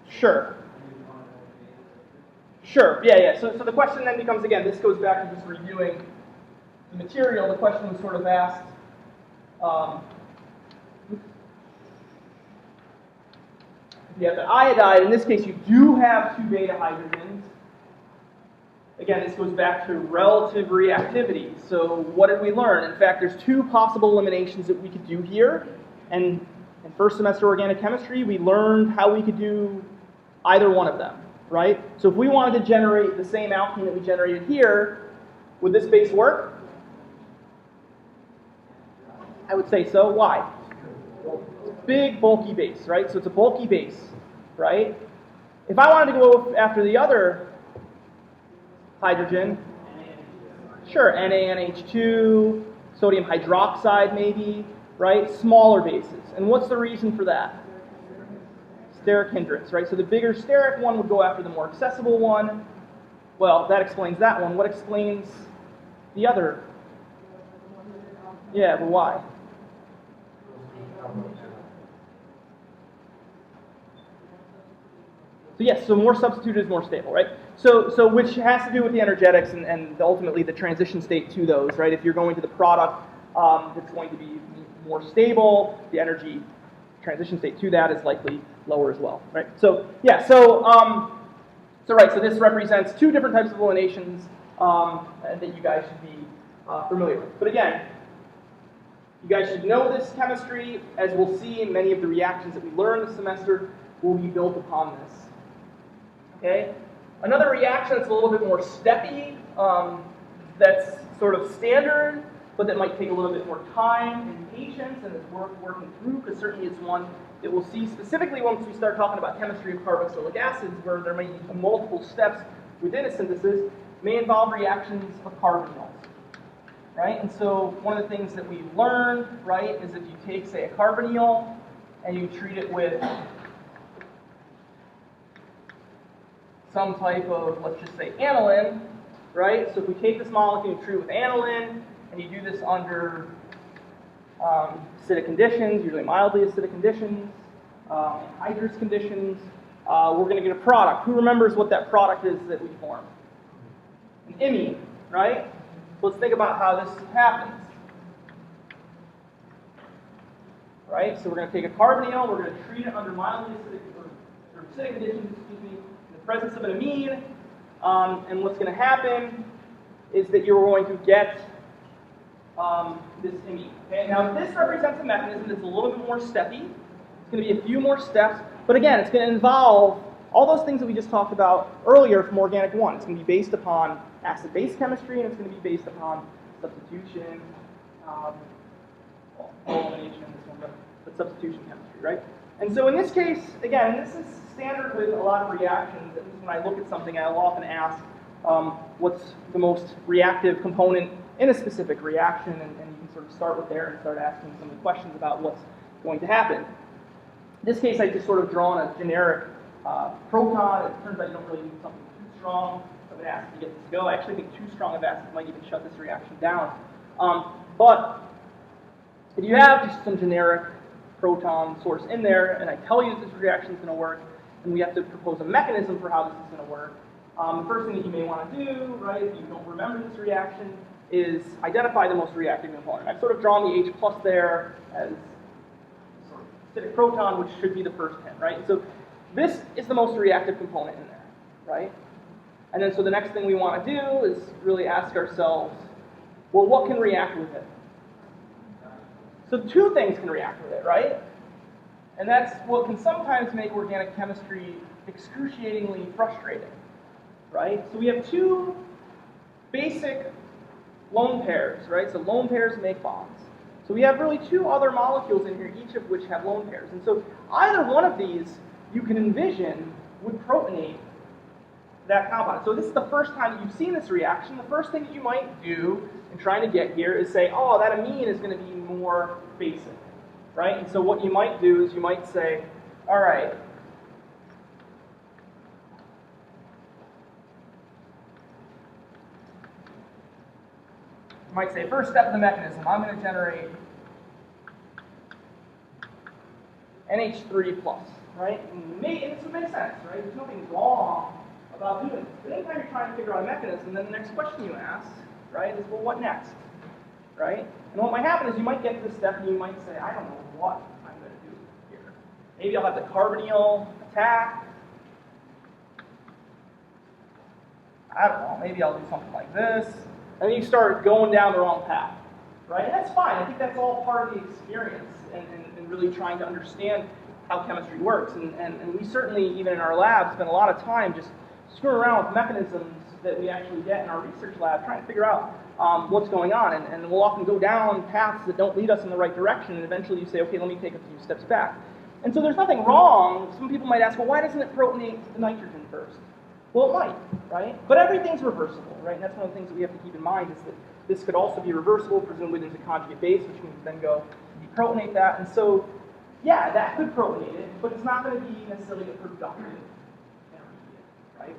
A: Sure. Sure, yeah. So the question then becomes, again, this goes back to just reviewing the material. The question was sort of asked, if you have the iodide, in this case you do have two beta hydrogens. Again, this goes back to relative reactivity. So what did we learn? In fact, there's two possible eliminations that we could do here. And in first semester organic chemistry, we learned how we could do either one of them, right? So if we wanted to generate the same alkene that we generated here, would this base work? I would say so. Why? Big, bulky base, right? So it's a bulky base, right? If I wanted to go after the other hydrogen, sure, NaNH2, sodium hydroxide maybe, right? Smaller bases. And what's the reason for that? Steric hindrance, right? So the bigger steric one would go after the more accessible one. Well, that explains that one. What explains the other? Yeah, but why? So yes, so more substituted is more stable, right? So which has to do with the energetics and ultimately the transition state to those, right? If you're going to the product that's going to be more stable, the energy transition state to that is likely lower as well, right? So yeah, so this represents two different types of eliminations that you guys should be familiar with. But again, you guys should know this chemistry. As we'll see, many of the reactions that we learn this semester will be built upon this. Okay? Another reaction that's a little bit more steppy, that's sort of standard, but that might take a little bit more time and patience and it's worth working through, because certainly it's one that we'll see specifically once we start talking about chemistry of carboxylic acids, where there may be multiple steps within a synthesis, may involve reactions of carbonyls. Right? And so one of the things that we learned, right, is if you take, say, a carbonyl and you treat it with some type of, let's just say, aniline, right? So if we take this molecule and treat it with aniline, and you do this under acidic conditions, usually mildly acidic conditions, anhydrous conditions, we're going to get a product. Who remembers what that product is that we form? An imine, right? So let's think about how this happens. Right? So we're going to take a carbonyl, we're going to treat it under mildly acidic or acidic conditions, in the presence of an amine, and what's going to happen is that you're going to get this imine. Okay? Now this represents a mechanism that's a little bit more steppy. It's going to be a few more steps, but again, it's going to involve All those things that we just talked about earlier from Organic 1. It's going to be based upon acid-base chemistry, and it's going to be based upon substitution, elimination, this one, but substitution chemistry, right? And so in this case, again, this is standard with a lot of reactions. At least when I look at something, I'll often ask what's the most reactive component in a specific reaction, and you can sort of start with there and start asking some of the questions about what's going to happen. In this case, I just sort of drawn a generic proton. It turns out you don't really need something too strong of an acid to get this to go. I actually think too strong of acid might even shut this reaction down. But if you have just some generic proton source in there, and I tell you that this reaction is going to work, and we have to propose a mechanism for how this is going to work, the first thing that you may want to do, right, if you don't remember this reaction, is identify the most reactive component. I've sort of drawn the H plus there as sort of acidic proton, which should be the first pin, right? So this is the most reactive component in there, right? And then so the next thing we want to do is really ask ourselves, well, what can react with it? So two things can react with it, right? And that's what can sometimes make organic chemistry excruciatingly frustrating, right? So we have two basic lone pairs, right? So lone pairs make bonds. So we have really two other molecules in here, each of which have lone pairs. And so either one of these you can envision would protonate that compound. So this is the first time that you've seen this reaction. The first thing that you might do in trying to get here is say, oh, that amine is going to be more basic, right? And so what you might do is you might say, all right, you might say, first step of the mechanism, I'm going to generate NH3+, right? And this would make sense, right? There's nothing wrong about doing this. But anytime you're trying to figure out a mechanism, then the next question you ask, right, is, well, what next, right? And what might happen is you might get to this step and you might say, I don't know what I'm going to do here. Maybe I'll have the carbonyl attack. I don't know, maybe I'll do something like this. And then you start going down the wrong path, right? And that's fine. I think that's all part of the experience and really trying to understand how chemistry works. And we certainly, even in our lab, spend a lot of time just screwing around with mechanisms that we actually get in our research lab, trying to figure out what's going on. And we'll often go down paths that don't lead us in the right direction, and eventually you say, okay, let me take a few steps back. And so there's nothing wrong. Some people might ask, well, why doesn't it protonate the nitrogen first? Well, it might, right? But everything's reversible, right? And that's one of the things that we have to keep in mind is that this could also be reversible. Presumably there's a conjugate base, which means then go deprotonate that. And so, yeah, that could protonate it, but it's not going to be necessarily a productive intermediate, right?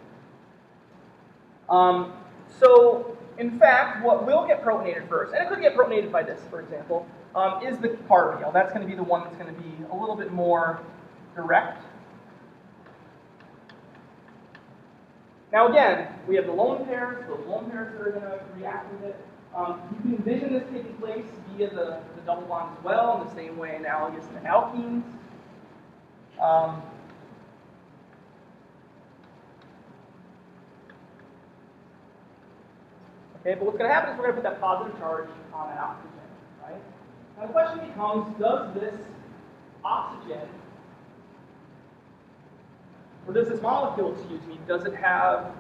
A: So, in fact, what will get protonated first, and it could get protonated by this, for example, is the carbonyl. That's going to be the one that's going to be a little bit more direct. Now again, we have the lone pairs, those lone pairs that are going to react with it. You can envision this taking place via the double bond as well, in the same way analogous to alkenes. Okay, but what's going to happen is we're going to put that positive charge on that oxygen, right? Now the question becomes, does this oxygen, or does this molecule, does it have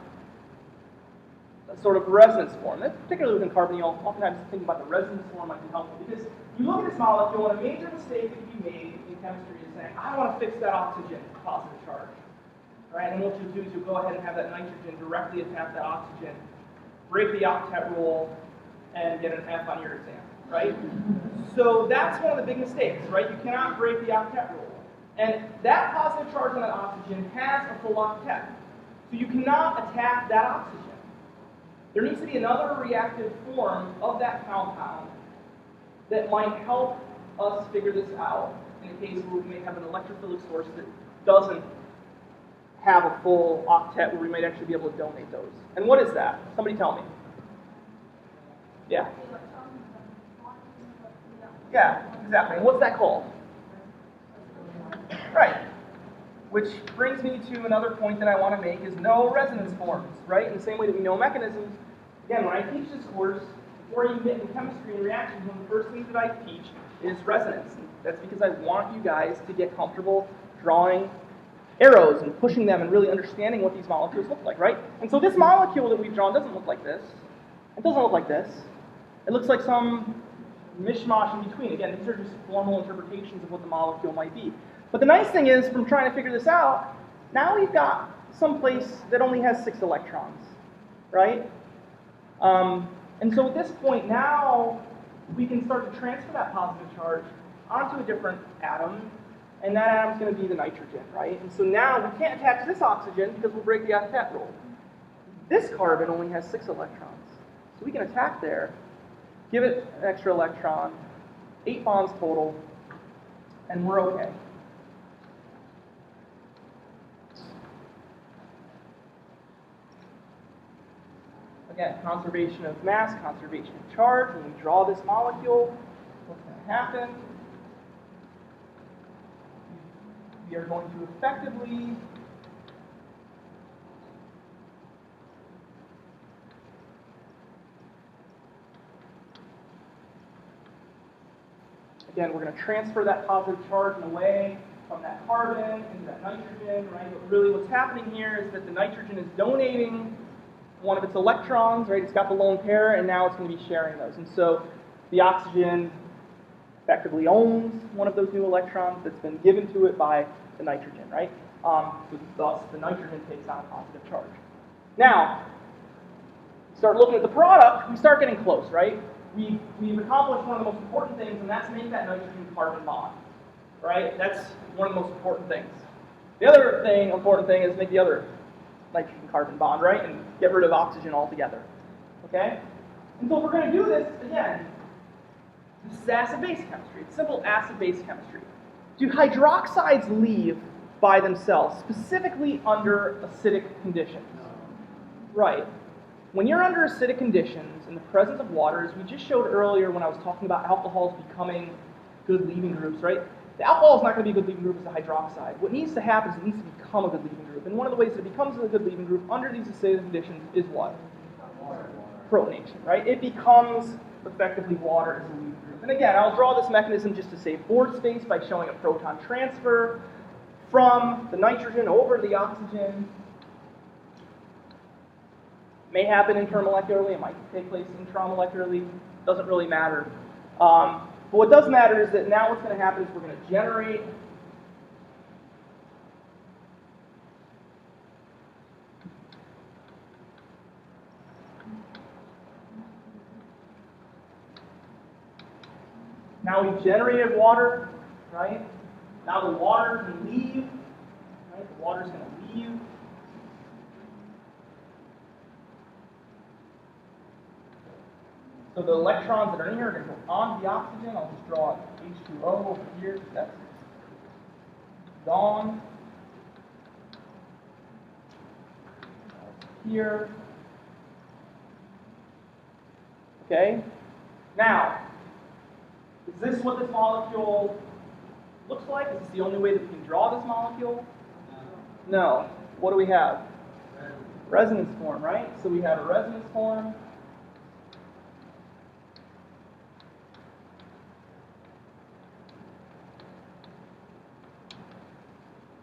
A: a sort of resonance form? That's particularly within carbonyl. Oftentimes thinking about the resonance form might be helpful because you look at this molecule and a major mistake that can be made in chemistry is saying, I want to fix that oxygen positive charge. Right? And what you'll do is you'll go ahead and have that nitrogen directly attack that oxygen, break the octet rule, and get an F on your exam. Right? So that's one of the big mistakes, right? You cannot break the octet rule. And that positive charge on that oxygen has a full octet. So you cannot attack that oxygen. There needs to be another reactive form of that compound that might help us figure this out in a case where we may have an electrophilic source that doesn't have a full octet where we might actually be able to donate those. And what is that? Somebody tell me. Yeah. Yeah, exactly. And what's that called? Right. Which brings me to another point that I want to make is no resonance forms, right? In the same way that we know mechanisms. Again, when I teach this course, before you get in chemistry and reactions, one of the first things that I teach is resonance. And that's because I want you guys to get comfortable drawing arrows and pushing them and really understanding what these molecules look like, right? And so this molecule that we've drawn doesn't look like this. It doesn't look like this. It looks like some mishmash in between. Again, these are just formal interpretations of what the molecule might be. But the nice thing is, from trying to figure this out, now we've got some place that only has 6 electrons, right? And so at this point now, we can start to transfer that positive charge onto a different atom, and that atom's going to be the nitrogen, right? And so now we can't attach this oxygen because we'll break the octet rule. This carbon only has 6 electrons. So we can attack there, give it an extra electron, 8 bonds total, and we're okay. Again, conservation of mass, conservation of charge. When we draw this molecule, what's going to happen? We are going to effectively again, we're going to transfer that positive charge away from that carbon into that nitrogen, right? But really what's happening here is that the nitrogen is donating one of its electrons, right? It's got the lone pair, and now it's going to be sharing those. And so the oxygen effectively owns one of those new electrons that's been given to it by the nitrogen, right? So thus, the nitrogen takes on a positive charge. Now, start looking at the product, we start getting close, right? We've accomplished one of the most important things, and that's make that nitrogen-carbon bond, right? That's one of the most important things. The other important thing is make the other nitrogen-carbon bond, right? And get rid of oxygen altogether, okay? And so if we're going to do this, again, this is acid-base chemistry. It's simple acid-base chemistry. Do hydroxides leave by themselves, specifically under acidic conditions? Right. When you're under acidic conditions in the presence of water, as we just showed earlier when I was talking about alcohols becoming good leaving groups, right? The alcohol is not going to be a good leaving group as a hydroxide. What needs to happen is it needs to become a good leaving group. And one of the ways that it becomes a good leaving group under these acidic conditions is what? Protonation, right? It becomes effectively water as a leaving group. And again, I'll draw this mechanism just to save board space by showing a proton transfer from the nitrogen over to the oxygen. It may happen intermolecularly, it might take place intramolecularly, doesn't really matter. But what does matter is that now what's going to happen is we're going to generate now we've generated water, right? Now the water can leave, right? The water's going to leave. So the electrons that are in here are going to go onto the oxygen. I'll just draw H2O over here. That's gone. Here. Okay. Now, is this what this molecule looks like? Is this the only way that we can draw this molecule? No. What do we have? Resonance form, right? So we have a resonance form.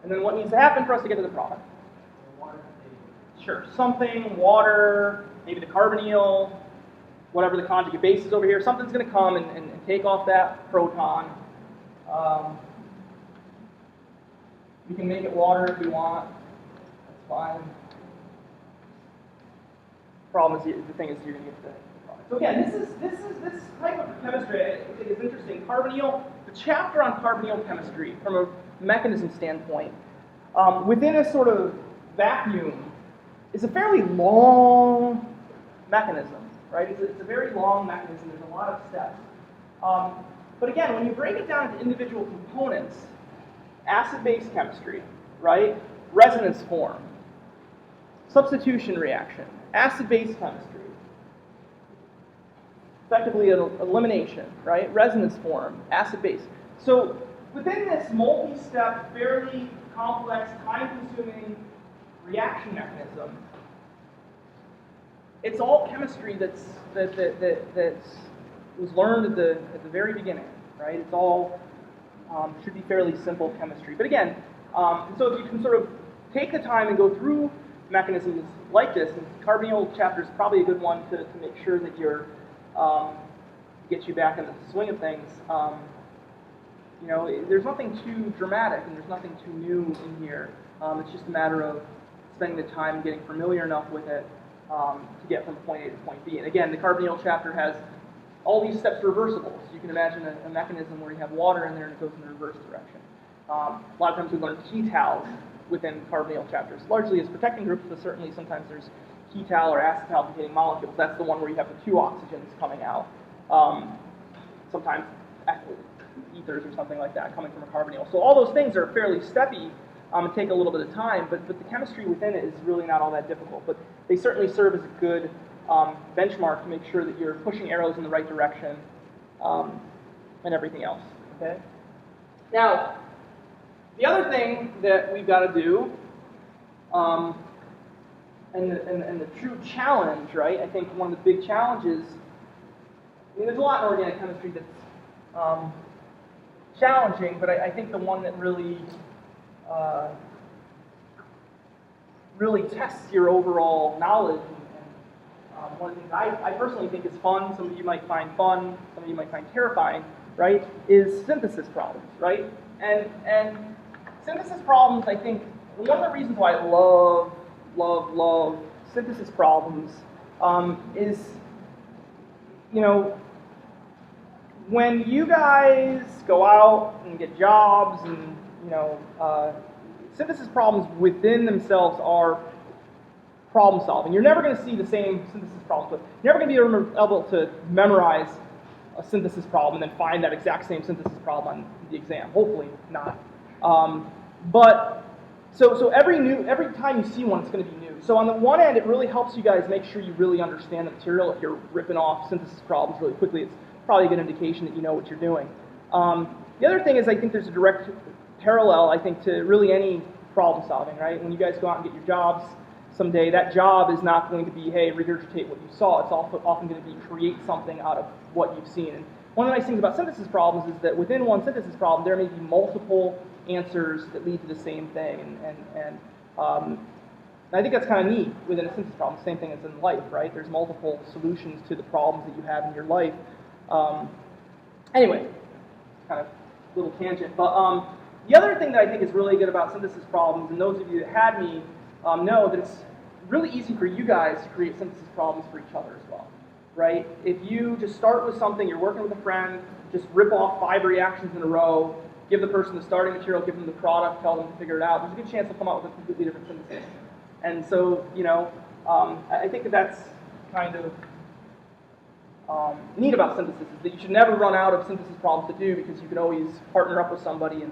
A: And then what needs to happen for us to get to the product? Sure, something, water, maybe the carbonyl, whatever the conjugate base is over here, something's going to come and take off that proton. We can make it water if we want. That's fine. Problem is, the thing is, you're going to get the product. So again, this type of chemistry I think is interesting. Carbonyl, the chapter on carbonyl chemistry from a mechanism standpoint, within a sort of vacuum, is a fairly long mechanism, right? It's a very long mechanism. There's a lot of steps. But again, when you break it down into individual components, acid-base chemistry, right? Resonance form, substitution reaction, acid-base chemistry, effectively an elimination, right? Resonance form, acid-base. So within this multi-step, fairly complex, time-consuming reaction mechanism, it's all chemistry that was learned at the very beginning, right? It's all should be fairly simple chemistry. But again, And so if you can sort of take the time and go through mechanisms like this, and carbonyl chapter is probably a good one to make sure that you're get you back in the swing of things. You know, there's nothing too dramatic and there's nothing too new in here. It's just a matter of spending the time getting familiar enough with it to get from point A to point B. And again, the carbonyl chapter has all these steps reversible. So you can imagine a mechanism where you have water in there and it goes in the reverse direction. A lot of times we learn ketals within carbonyl chapters, largely as protecting groups, but certainly sometimes there's ketal or acetal-containing molecules. That's the one where you have the two oxygens coming out. Sometimes ethers or something like that coming from a carbonyl. So all those things are fairly steppy and take a little bit of time, but the chemistry within it is really not all that difficult. But they certainly serve as a good benchmark to make sure that you're pushing arrows in the right direction and everything else. Okay. Now, the other thing that we've got to do, and the true challenge, right? I think one of the big challenges. I mean, there's a lot in organic chemistry that's challenging, but I think the one that really tests your overall knowledge, and one of the things I personally think is fun, some of you might find fun, some of you might find terrifying, right, is synthesis problems, right? And synthesis problems, I think, one of the reasons why I love synthesis problems is, you know, when you guys go out and get jobs and, you know, synthesis problems within themselves are problem solving. You're never going to see the same synthesis problems, but you're never going to be able to memorize a synthesis problem and then find that exact same synthesis problem on the exam. Hopefully not. But so every time you see one, it's going to be new. So on the one end, it really helps you guys make sure you really understand the material. If you're ripping off synthesis problems really quickly, it's probably a good indication that you know what you're doing. The other thing is I think there's a direct parallel, I think, to really any problem solving, right? When you guys go out and get your jobs someday, that job is not going to be, hey, regurgitate what you saw. It's often going to be create something out of what you've seen. And one of the nice things about synthesis problems is that within one synthesis problem, there may be multiple answers that lead to the same thing. And I think that's kind of neat within a synthesis problem. Same thing as in life, right? There's multiple solutions to the problems that you have in your life. Anyway, kind of a little tangent. But the other thing that I think is really good about synthesis problems, and those of you that had me know that it's really easy for you guys to create synthesis problems for each other as well, right? If you just start with something, you're working with a friend, just rip off 5 reactions in a row, give the person the starting material, give them the product, tell them to figure it out, there's a good chance they'll come out with a completely different synthesis. And so, you know, I think that that's kind of neat about synthesis, is that you should never run out of synthesis problems to do, because you can always partner up with somebody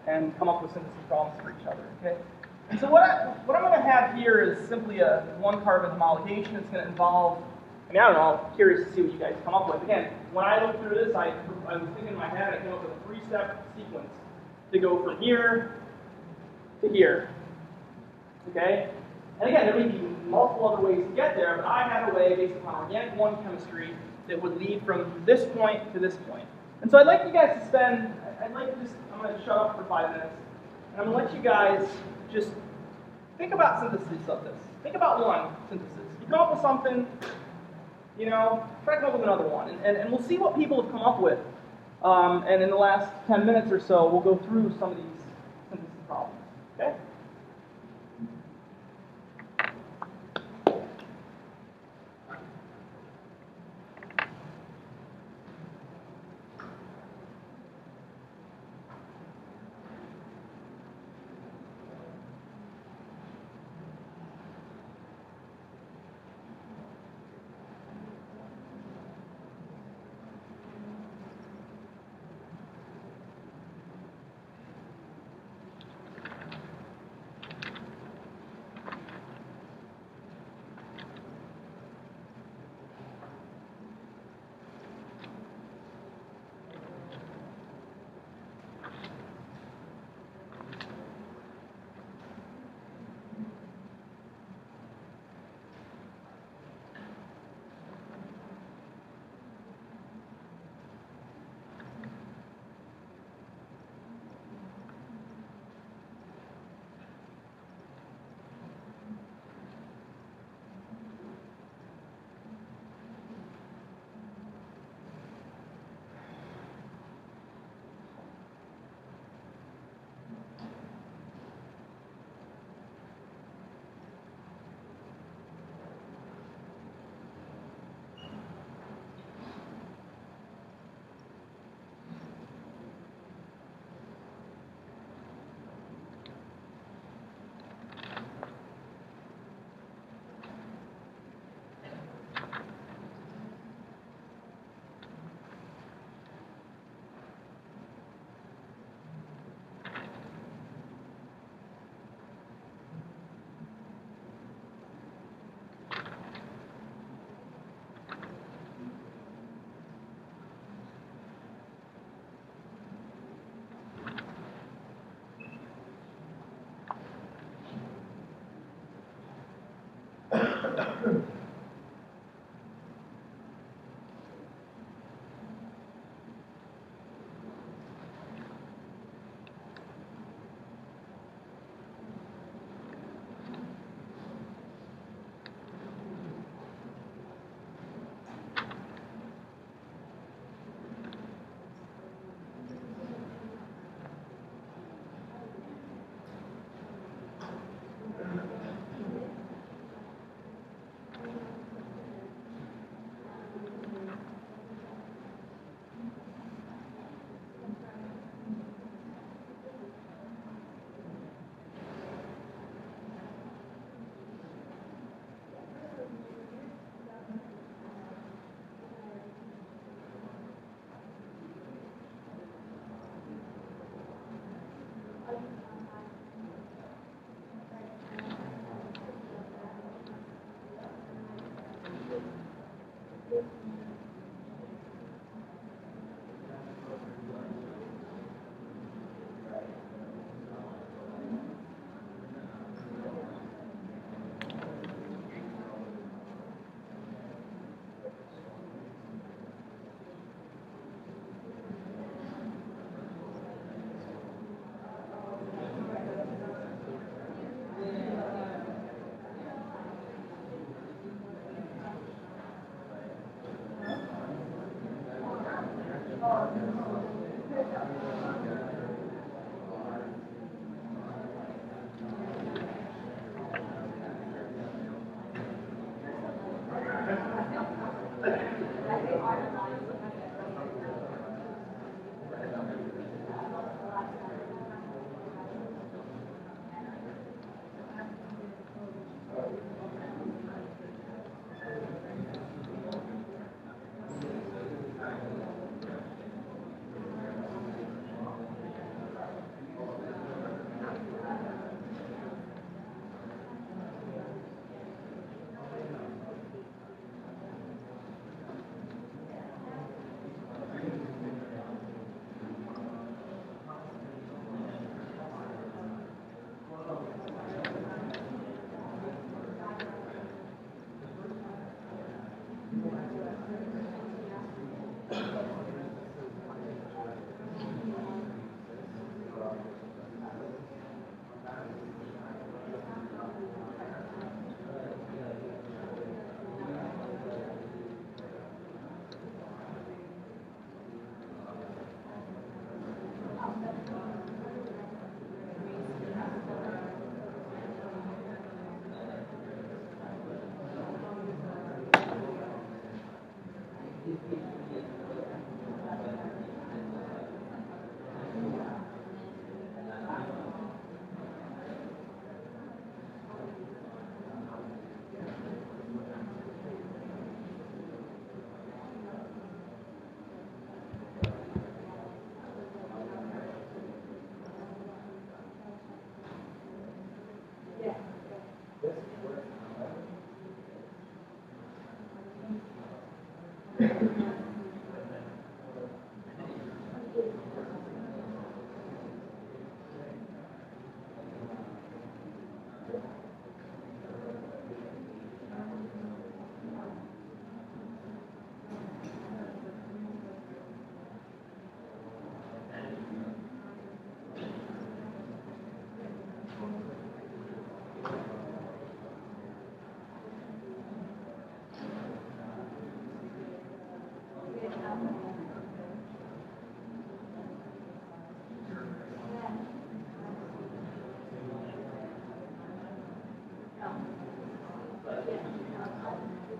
A: and come up with synthesis problems for each other, okay? And so what I'm going to have here is simply a 1-carbon homologation. It's going to involve, I don't know, I'm curious to see what you guys come up with. Again, when I looked through this, I was thinking in my head, I came up with a 3-step sequence to go from here to here, okay? And again, there may be multiple other ways to get there, but I had a way based upon organic 1 chemistry that would lead from this point to this point. And so I'd like you guys to spend, I'm going to shut up for 5 minutes, and I'm going to let you guys just think about synthesis of this. Think about one synthesis. You come up with something, you know, try to come up with another one. And we'll see what people have come up with. And in the last 10 minutes or so, we'll go through some of these synthesis problems. Okay?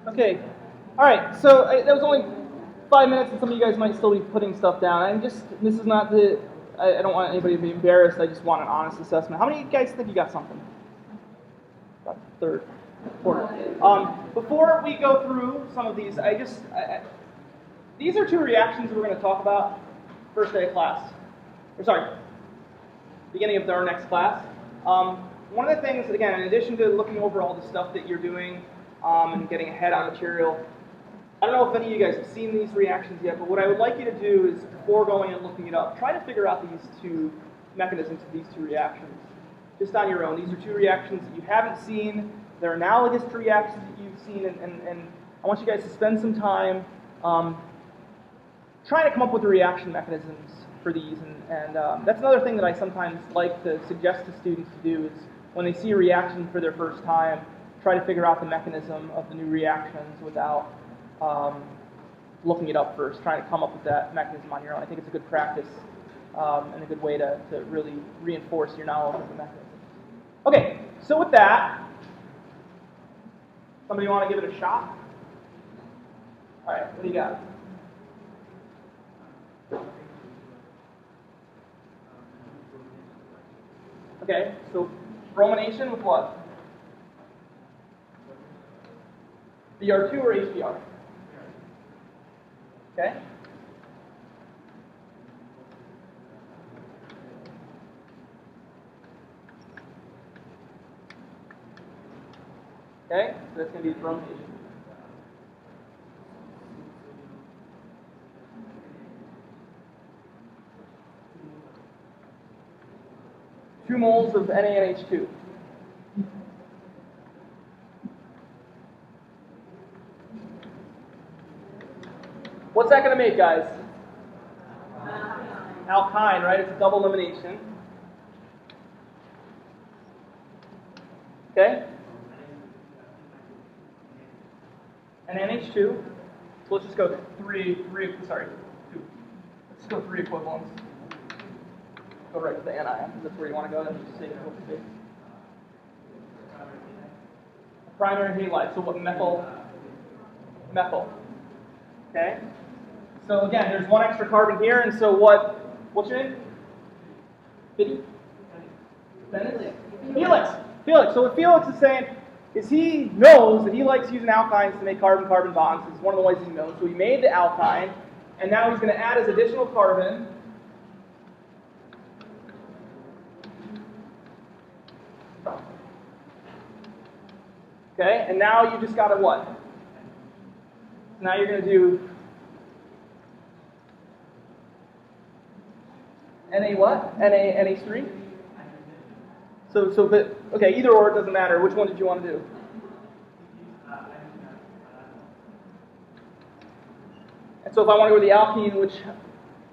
A: Okay. All right. So that was only 5 minutes, and some of you guys might still be putting stuff down. This is not the. I don't want anybody to be embarrassed. I just want an honest assessment. How many of you guys think you got something? About third, quarter. Before we go through some of these, these are two reactions we're going to talk about first day of class. Or sorry, beginning of our next class. One of the things, again, in addition to looking over all the stuff that you're doing and getting ahead on material, I don't know if any of you guys have seen these reactions yet, but what I would like you to do is, before going and looking it up, try to figure out these two mechanisms of these two reactions, just on your own. These are two reactions that you haven't seen. They're analogous to reactions that you've seen, and I want you guys to spend some time trying to come up with the reaction mechanisms for these. And that's another thing that I sometimes like to suggest to students to do is, when they see a reaction for their first time, try to figure out the mechanism of the new reactions without looking it up first, trying to come up with that mechanism on your own. I think it's a good practice and a good way to really reinforce your knowledge of the mechanism. Okay, so with that, somebody want to give it a shot? All right, what do you got? Okay, so bromination with what? BR2 or HBr? Okay. Okay, so that's going to be bromination. Two moles of NaNH2. What's that going to make, guys? Alkyne, right? It's a double elimination. Okay? And NH2. So let's just go 2. Let's go 3 equivalents. Go right to the anion, because that's where you want to go. Then just say what to do. Primary halide. So what? Methyl. Okay? So again, there's one extra carbon here, and so what's your name? Felix. So what Felix is saying is he knows that he likes using alkynes to make carbon-carbon bonds. It's one of the ways he knows. So he made the alkyne, and now he's going to add his additional carbon. Okay, and now you just got to what? Now you're going to do Na what? NH3? But okay, either or, it doesn't matter. Which one did you want to do? And so if I want to go to the alkene, which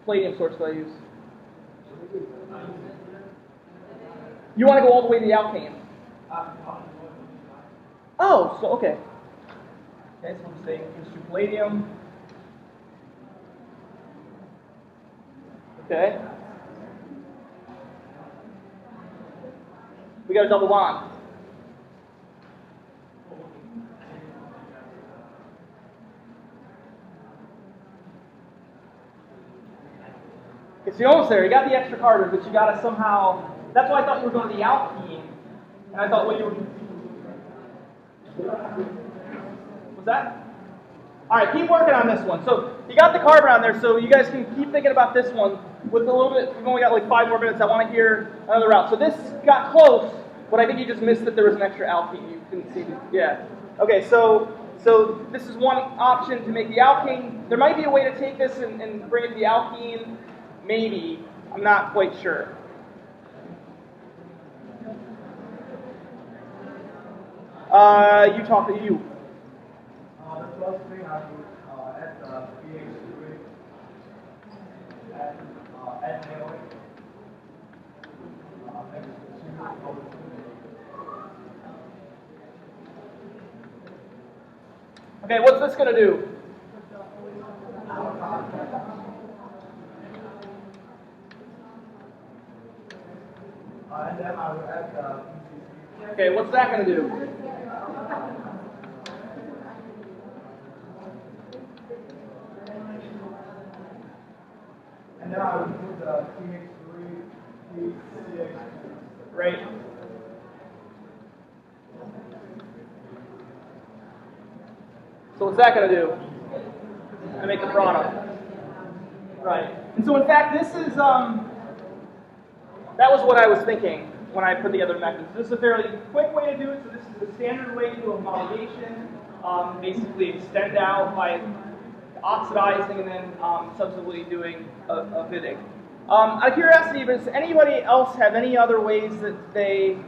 A: palladium source do I use? You want to go all the way to the alkane? Oh, so okay. Okay, so I'm saying use palladium. Okay. We got a double bond. Okay, so you're almost there. You got the extra carbon, but you got to somehow. That's why I thought you were going to the alkene, and I thought, well, you were. What's that? All right, keep working on this one. So you got the carbon on there, so you guys can keep thinking about this one. With a little bit, we've only got like 5 more minutes. I want to hear another route. So this got close, but I think you just missed that there was an extra alkene. You couldn't see it. Yeah. Okay, so this is one option to make the alkene. There might be a way to take this and bring it to the alkene. Maybe. I'm not quite sure. You talk to you.
C: The first thing I would add pH to it and add NaOH.
A: Okay, what's this going to do?
C: And then I will add PCC.
A: Okay, what's that going to do?
C: then I would put the PH3, PCH2.
A: Right. So what's that going to do? I make the product. Right. And so in fact, this is, that was what I was thinking when I put together mechanisms. This is a fairly quick way to do it. So this is the standard way to do homologation. Basically extend out by oxidizing and then subsequently doing a Wittig. Out of curiosity, does anybody else have any other ways that they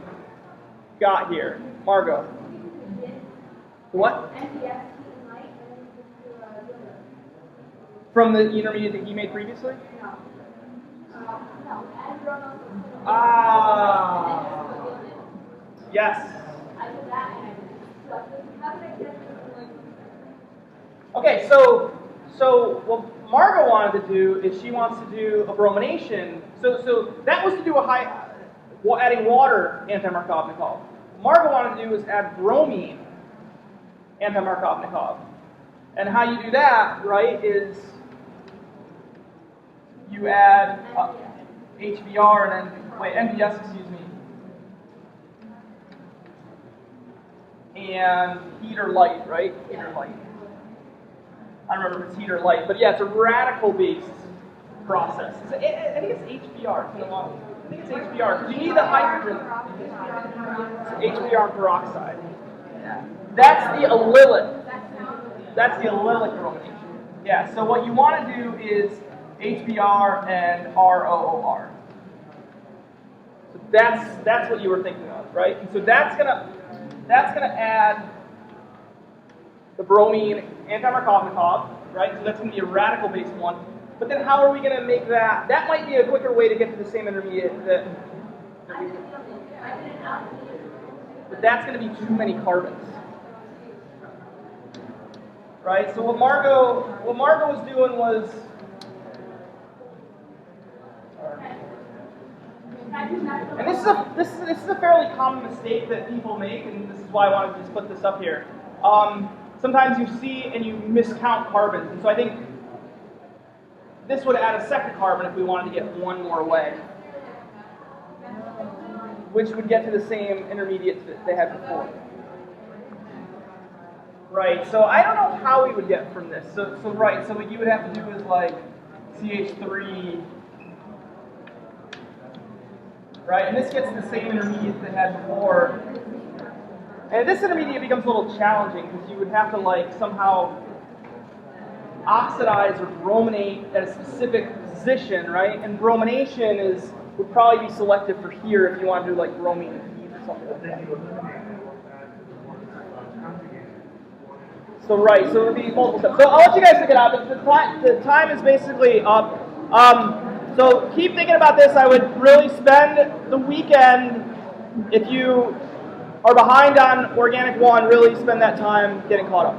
A: got here? Margot. What? From the intermediate that you made previously? Ah. Yes. Okay, so what Margot wanted to do is she wants to do a bromination. So that was to do adding water anti-Markovnikov. Margot wanted to do is add bromine anti-Markovnikov. And how you do that, right, is you add HBr and then, NBS, excuse me, and heat or light, right? Heat or light. I don't remember if it's heat or light, but yeah, it's a radical-based process. I think it's HBr. It's been a while. I think it's HBr because you need the hydrogen. It's HBr peroxide. That's the allylic. That's the allylic bromination. Yeah. So what you want to do is HBr and ROOR. So that's what you were thinking of, right? And so that's gonna add the bromine anti-Markovnikov, right? So that's going to be a radical-based one. But then how are we going to make that? That might be a quicker way to get to the same intermediate. But that's going to be too many carbons, right? So what Margot was doing was. And this is a fairly common mistake that people make, and this is why I wanted to just put this up here. Sometimes you see and you miscount carbons, and so I think this would add a second carbon if we wanted to get one more away, which would get to the same intermediates that they had before. Right, so I don't know how we would get from this. So what you would have to do is like CH3, right, and this gets the same intermediate that had before. And this intermediate becomes a little challenging because you would have to like somehow oxidize or brominate at a specific position, right? And bromination would probably be selective for here if you want to do like bromine and heat or something like that. So it would be multiple steps. So I'll let you guys figure it out. The time is basically up. So keep thinking about this. I would really spend the weekend, if you are behind on Organic 1, really spend that time getting caught up.